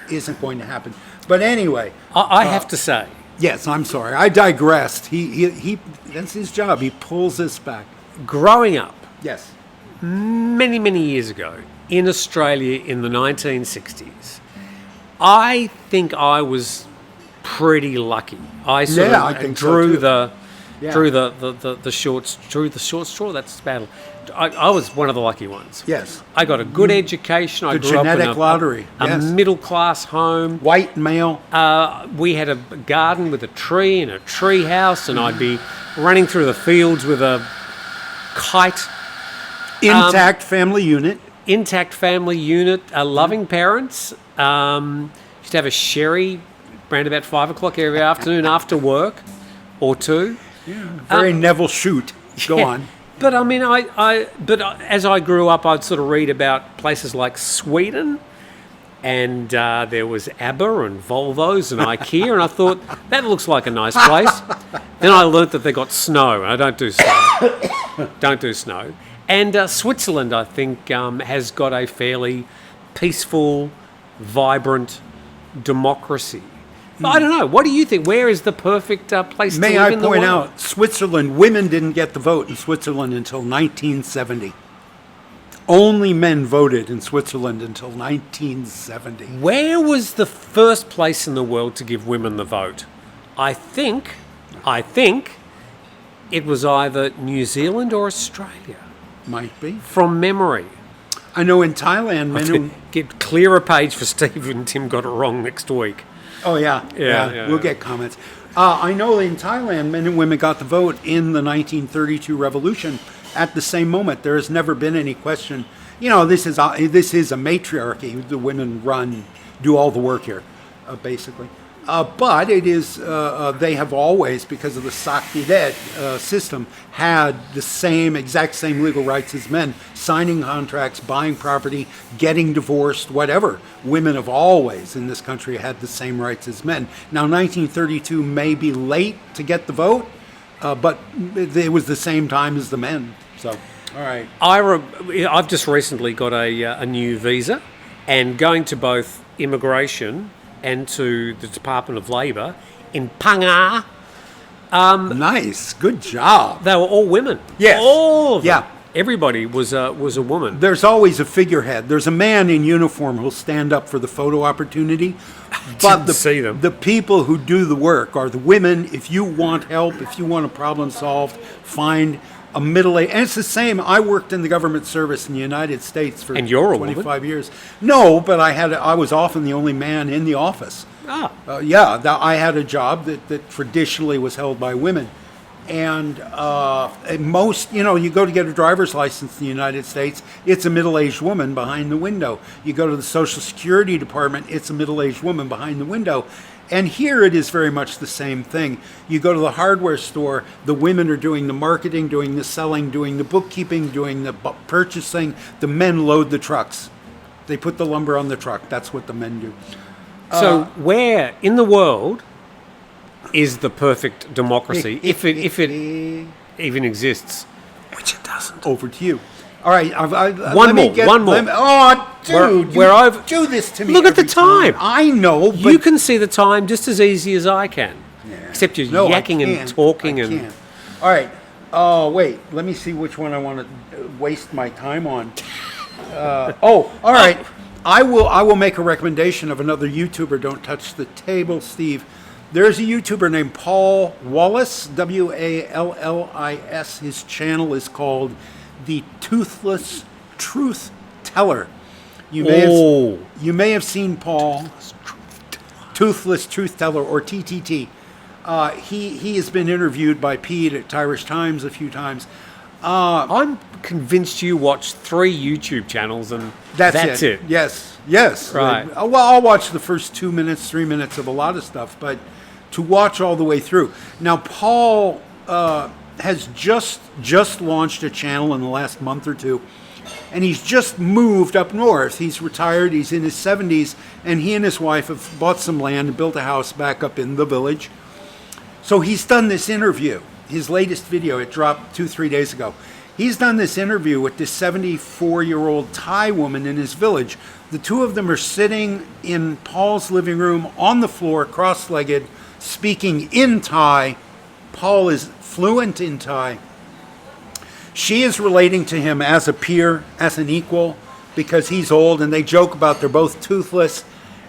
isn't going to happen. But anyway, I have to say, yes, I'm sorry, I digressed. He that's his job. He pulls this back. growing up Yes. many, many years ago in Australia in the 1960s, I think I was pretty lucky. I sort Yeah, I of think so drew too. the Yeah. drew the short straw. That's battle. I was one of the lucky ones. Yes. I got a good education. I The grew up in genetic lottery, a yes. middle class home. White male. We had a garden with a tree and a tree house, and I'd be running through the fields with a kite. Intact family unit. Intact family unit, loving parents. Used to have a sherry around about 5 o'clock every afternoon after work or two. Very Neville Shute. Go Yeah. on. But I mean, but as I grew up, I'd sort of read about places like Sweden, and there was ABBA and Volvos and IKEA, and I thought that looks like a nice place. Then I learnt that they got snow, and I don't do snow. Don't do snow. And Switzerland, I think, has got a fairly peaceful, vibrant democracy. But I don't know. What do you think? Where is the perfect place to May live I in the point world? out, Switzerland, women didn't get the vote in Switzerland until 1970. Only men voted in Switzerland until 1970. Where was the first place in the world to give women the vote? I think it was either New Zealand or Australia, Might be. from memory. I know in Thailand, men who... Get clearer page for Steve and Tim got it wrong next week. Oh, yeah. Yeah, We'll yeah. get comments. I know in Thailand, men and women got the vote in the 1932 revolution at the same moment. There has never been any question. You know, this is a matriarchy. The women do all the work here, basically. But it is, they have always, because of the Saktidet system, had the exact same legal rights as men, signing contracts, buying property, getting divorced, whatever. Women have always in this country had the same rights as men. Now, 1932 may be late to get the vote, but it was the same time as the men. So, all right. I've just recently got a new visa, and going to both immigration and to the Department of Labour in PHANG. Nice. Good job. They were all women. Yes. All of them. Yeah. Everybody was a woman. There's always a figurehead. There's a man in uniform who'll stand up for the photo opportunity. Didn't see them. The people who do the work are the women. If you want help, if you want a problem solved, find a middle-aged... And it's the same. I worked in the government service in the United States for And you're a 25 woman? years. No, but I was often the only man in the office. Ah. I had a job that traditionally was held by women. And most, you go to get a driver's license in the United States, it's a middle-aged woman behind the window. You go to the Social Security Department, it's a middle-aged woman behind the window. And here it is very much the same thing. You go to the hardware store, the women are doing the marketing, doing the selling, doing the bookkeeping, doing the purchasing. The men load the trucks. They put the lumber on the truck. That's what the men do. So where in the world is the perfect democracy, if it even exists? Which it doesn't. Over to you. All right. One more. Oh, dude. We're you over. do this to me. Look at the every time. time. I know, but... You can see the time just as easy as I can. Except you're No, I yakking and can't. talking I and... can't. All right. Oh, wait. Let me see which one I want to waste my time on. All right. I will make a recommendation of another YouTuber. Don't touch the table, Steve. There's a YouTuber named Paul Wallis, Wallis. His channel is called The Toothless Truth Teller. You may have seen Paul, Toothless Truth Teller, or TTT. He has been interviewed by Pete at Irish Times a few times. I'm convinced you watch 3 YouTube channels and That's it. Yes. Right. Well, I'll watch the first 2 minutes, 3 minutes of a lot of stuff, but to watch all the way through. Now, Paul has just launched a channel in the last month or two, and he's just moved up north. He's retired. He's in his 70s, and he and his wife have bought some land and built a house back up in the village. So he's done this interview. His latest video, it dropped 2-3 days ago. He's done this interview with this 74-year-old Thai woman in his village. The two of them are sitting in Paul's living room on the floor, cross-legged, speaking in Thai. Paul is fluent in Thai. She is relating to him as a peer, as an equal, because he's old, and they joke about they're both toothless.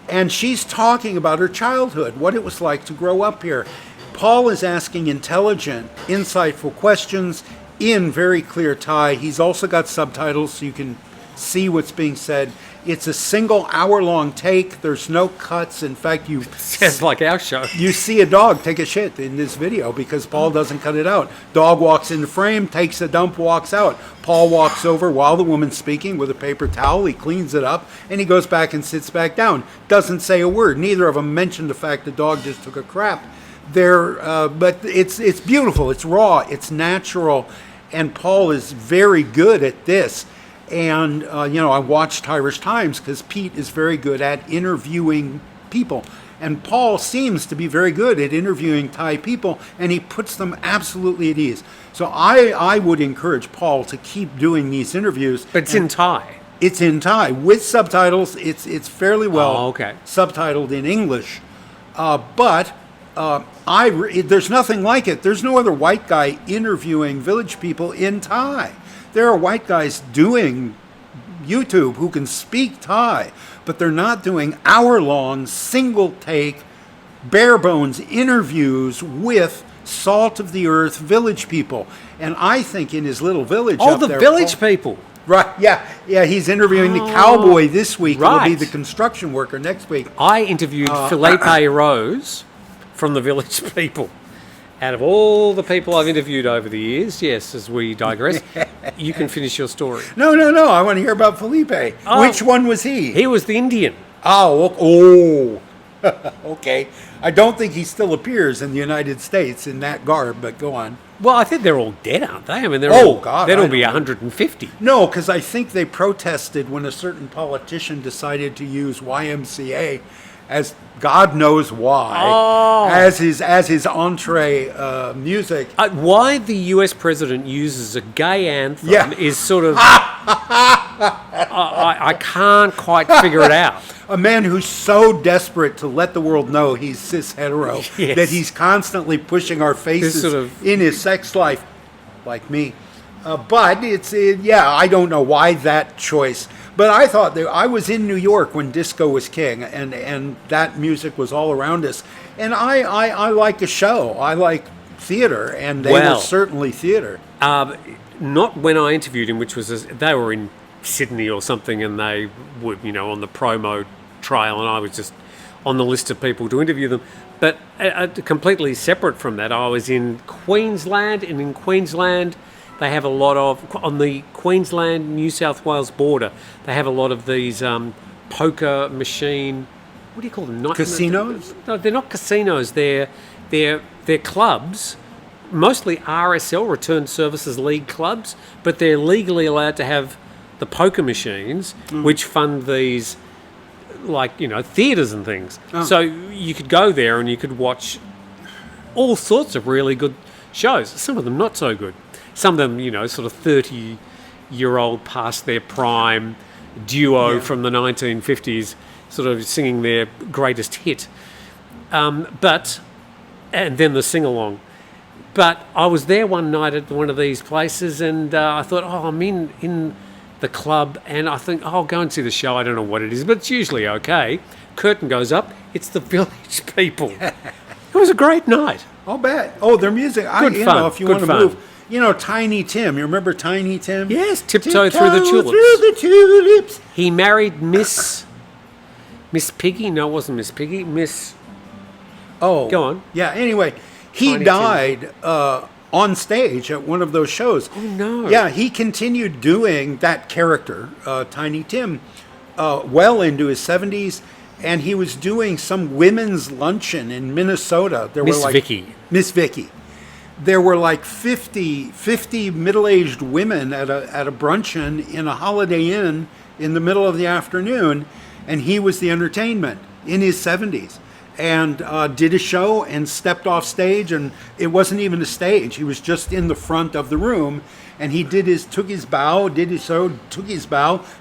And she's talking about her childhood, what it was like to grow up here. Paul is asking intelligent, insightful questions in very clear Thai. He's also got subtitles so you can see what's being said. It's a single hour-long take. There's no cuts. In fact, Sounds like our show. you see a dog take a shit in this video because Paul doesn't cut it out. Dog walks into frame, takes a dump, walks out. Paul walks over while the woman's speaking with a paper towel. He cleans it up, and he goes back and sits back down. Doesn't say a word. Neither of them mentioned the fact the dog just took a crap. But it's beautiful. It's raw. It's natural. And Paul is very good at this. And, I watched Irish Times because Pete is very good at interviewing people. And Paul seems to be very good at interviewing Thai people, and he puts them absolutely at ease. So I would encourage Paul to keep doing these interviews. But it's in Thai. It's in Thai with subtitles. It's fairly well subtitled in English. But there's nothing like it. There's no other white guy interviewing village people in Thai. There are white guys doing YouTube who can speak Thai, but they're not doing hour-long, single-take, bare-bones interviews with salt-of-the-earth village people. And I think in his little village up there... Oh, the village people. Right, yeah, he's interviewing the cowboy this week. Right. He'll be the construction worker next week. I interviewed Felipe Rose from the village people. Out of all the people I've interviewed over the years, yes, as we digress, you can finish your story. No, I want to hear about Felipe. Oh. Which one was he? He was the Indian. Oh. Okay. I don't think he still appears in the United States in that garb, but go on. Well, I think they're all dead, aren't they? I mean, they'll I be know. 150. No, because I think they protested when a certain politician decided to use YMCA as God knows why, as his entree music. Why the US president uses a gay anthem is sort of... I can't quite figure it out. A man who's so desperate to let the world know he's cis-hetero that he's constantly pushing our faces in his sex life, like me. But I don't know why that choice. But I thought I was in New York when disco was king, and that music was all around us. And I like a show. I like theater, and they were certainly theater. Not when I interviewed him, which was they were in Sydney or something, and they were on the promo trail, and I was just on the list of people to interview them. But completely separate from that, I was in Queensland, and in Queensland they have a lot of, on the Queensland-New South Wales border, they have a lot of these poker machine, what do you call them? Casinos? No, they're not casinos. They're clubs, mostly RSL, Return Services League clubs, but they're legally allowed to have the poker machines, which fund these, theatres and things. So you could go there and you could watch all sorts of really good shows. Some of them not so good. Some of them, sort of 30-year-old past their prime duo from the 1950s, sort of singing their greatest hit. And then the sing-along. But I was there one night at one of these places, and I thought, I'm in the club, and I think, I'll go and see the show. I don't know what it is, but it's usually okay. Curtain goes up. It's the village people. It was a great night. I'll bet. Oh, their music. Good fun. If you Good want to fun. move. Tiny Tim. You remember Tiny Tim? Yes, Tiptoe Through the Tulips. Through the tulips. He married Miss Piggy. No, it wasn't Miss Piggy. Miss... Oh. Go on. Yeah, anyway, he Tiny died on stage at one of those shows. Oh, no. Yeah, he continued doing that character, Tiny Tim, well into his 70s, and he was doing some women's luncheon in Minnesota. There Miss were like Vicky. Miss Vicky. There were like 50 middle-aged women at a bruncheon in a Holiday Inn in the middle of the afternoon, and he was the entertainment in his 70s. And did a show and stepped off stage, and it wasn't even a stage. He was just in the front of the room, and he took his bow,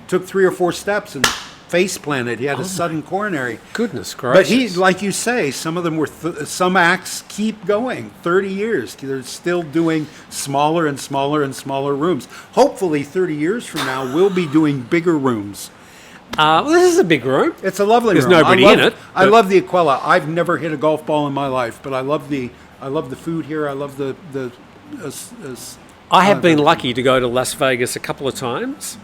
took 3 or 4 steps, and face planted. He had a sudden coronary. Goodness But gracious. he, like you say, some of them were, some acts keep going 30 years. They're still doing smaller and smaller and smaller rooms. Hopefully 30 years from now, we'll be doing bigger rooms. Well, this is a big room. It's a lovely There's room. nobody in it, I but- love the Aquila. I've never hit a golf ball in my life, but I love the food here. I love the I have been lucky to go to Las Vegas a couple of times.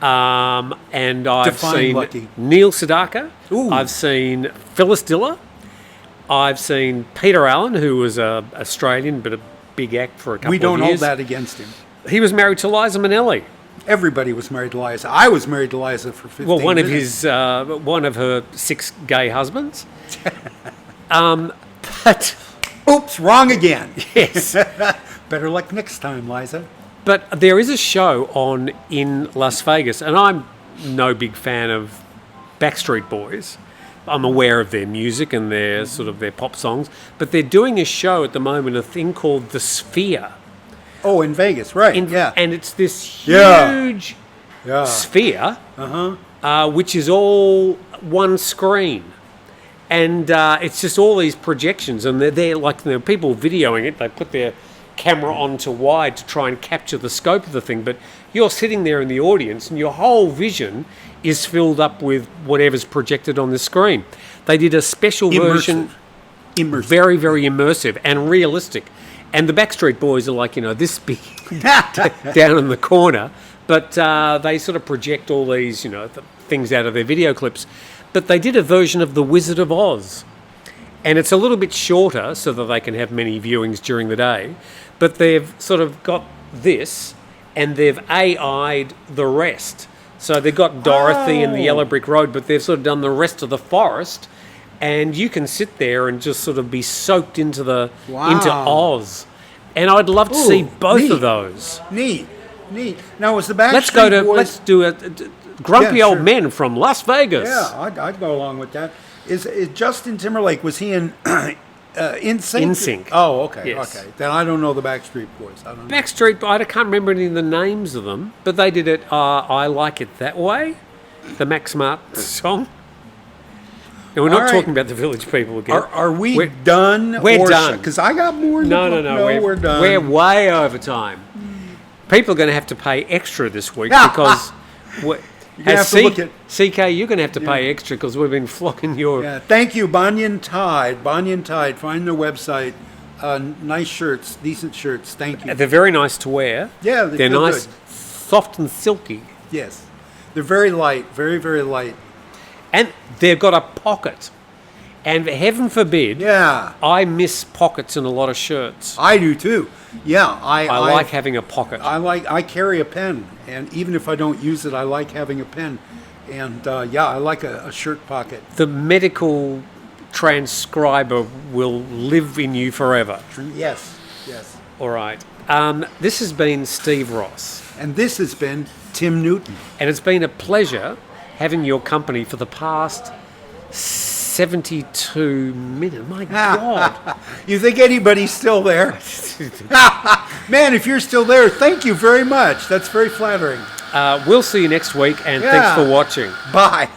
And I've Define seen lucky. Neil Sedaka. Ooh. I've seen Phyllis Diller. I've seen Peter Allen, who was a Australian but a big act for a couple of we years. don't hold that against him. He was married to Liza Minnelli. Everybody was married to Liza. I was married to Liza for 15 Well, minutes. one of her 6 gay husbands. But Oops, wrong again. yes, Better luck next time, Liza. but there is a show on in Las Vegas, and I'm no big fan of Backstreet Boys. I'm aware of their music and their sort of their pop songs, but they're doing a show at the moment, a thing called The Sphere. Oh, in Vegas, right? Yeah. And it's this Yeah. huge Yeah. sphere, which is all one screen. And it's just all these projections, and they're like, there are people videoing it. They put their camera onto wide to try and capture the scope of the thing. But you're sitting there in the audience, and your whole vision is filled up with whatever's projected on the screen. They did a special version, Immersive. very, very immersive and realistic. And the Backstreet Boys are like, this big down in the corner, but they sort of project all these, things out of their video clips. But they did a version of The Wizard of Oz. And it's a little bit shorter so that they can have many viewings during the day. But they've sort of got this, and they've AI'd the rest. So they've got Dorothy and the Yellow Brick Road, but they've sort of done the rest of the forest. And you can sit there and just sort of be soaked into into Oz. And I'd love to see both neat. of those. Neat. Now, was the Backstreet Let's do a grumpy Yeah, old sure. men from Las Vegas. Yeah, I'd go along with that. Is Justin Timberlake, was he in NSYNC? NSYNC. Oh, okay, Yes. okay. Then I don't know the Backstreet Boys. I don't know. Backstreet, I can't remember any of the names of them, but they did it, I Like It That Way, the Max Martin song. And we're All not right. talking about the Village People again. Are we We're- done? We're done. Because I got more. No, we're done. We're way over time. People are going to have to pay extra this week Yeah. because... You're gonna have to look at- CK, you're going to have to pay extra because we've been flocking your... Yeah, thank you, Banyan Tide. Banyan Tide. Find their website. Nice shirts, decent shirts. Thank you. They're very nice to wear. Yeah, they they're feel nice, good. soft and silky. Yes, they're very light, very, very light. And they've got a pocket. And heaven forbid, Yeah, I miss pockets in a lot of shirts. I do too. Yeah, I like having a pocket. I carry a pen, and even if I don't use it, I like having a pen. And I like a shirt pocket. The medical transcriber will live in you forever. Yes, yes. All right. This has been Steve Ross. And this has been Tim Newton. And it's been a pleasure having your company for the past 72 minutes. My God. You think anybody's still there? Man, if you're still there, thank you very much. That's very flattering. We'll see you next week, and Yeah. thanks for watching. Bye.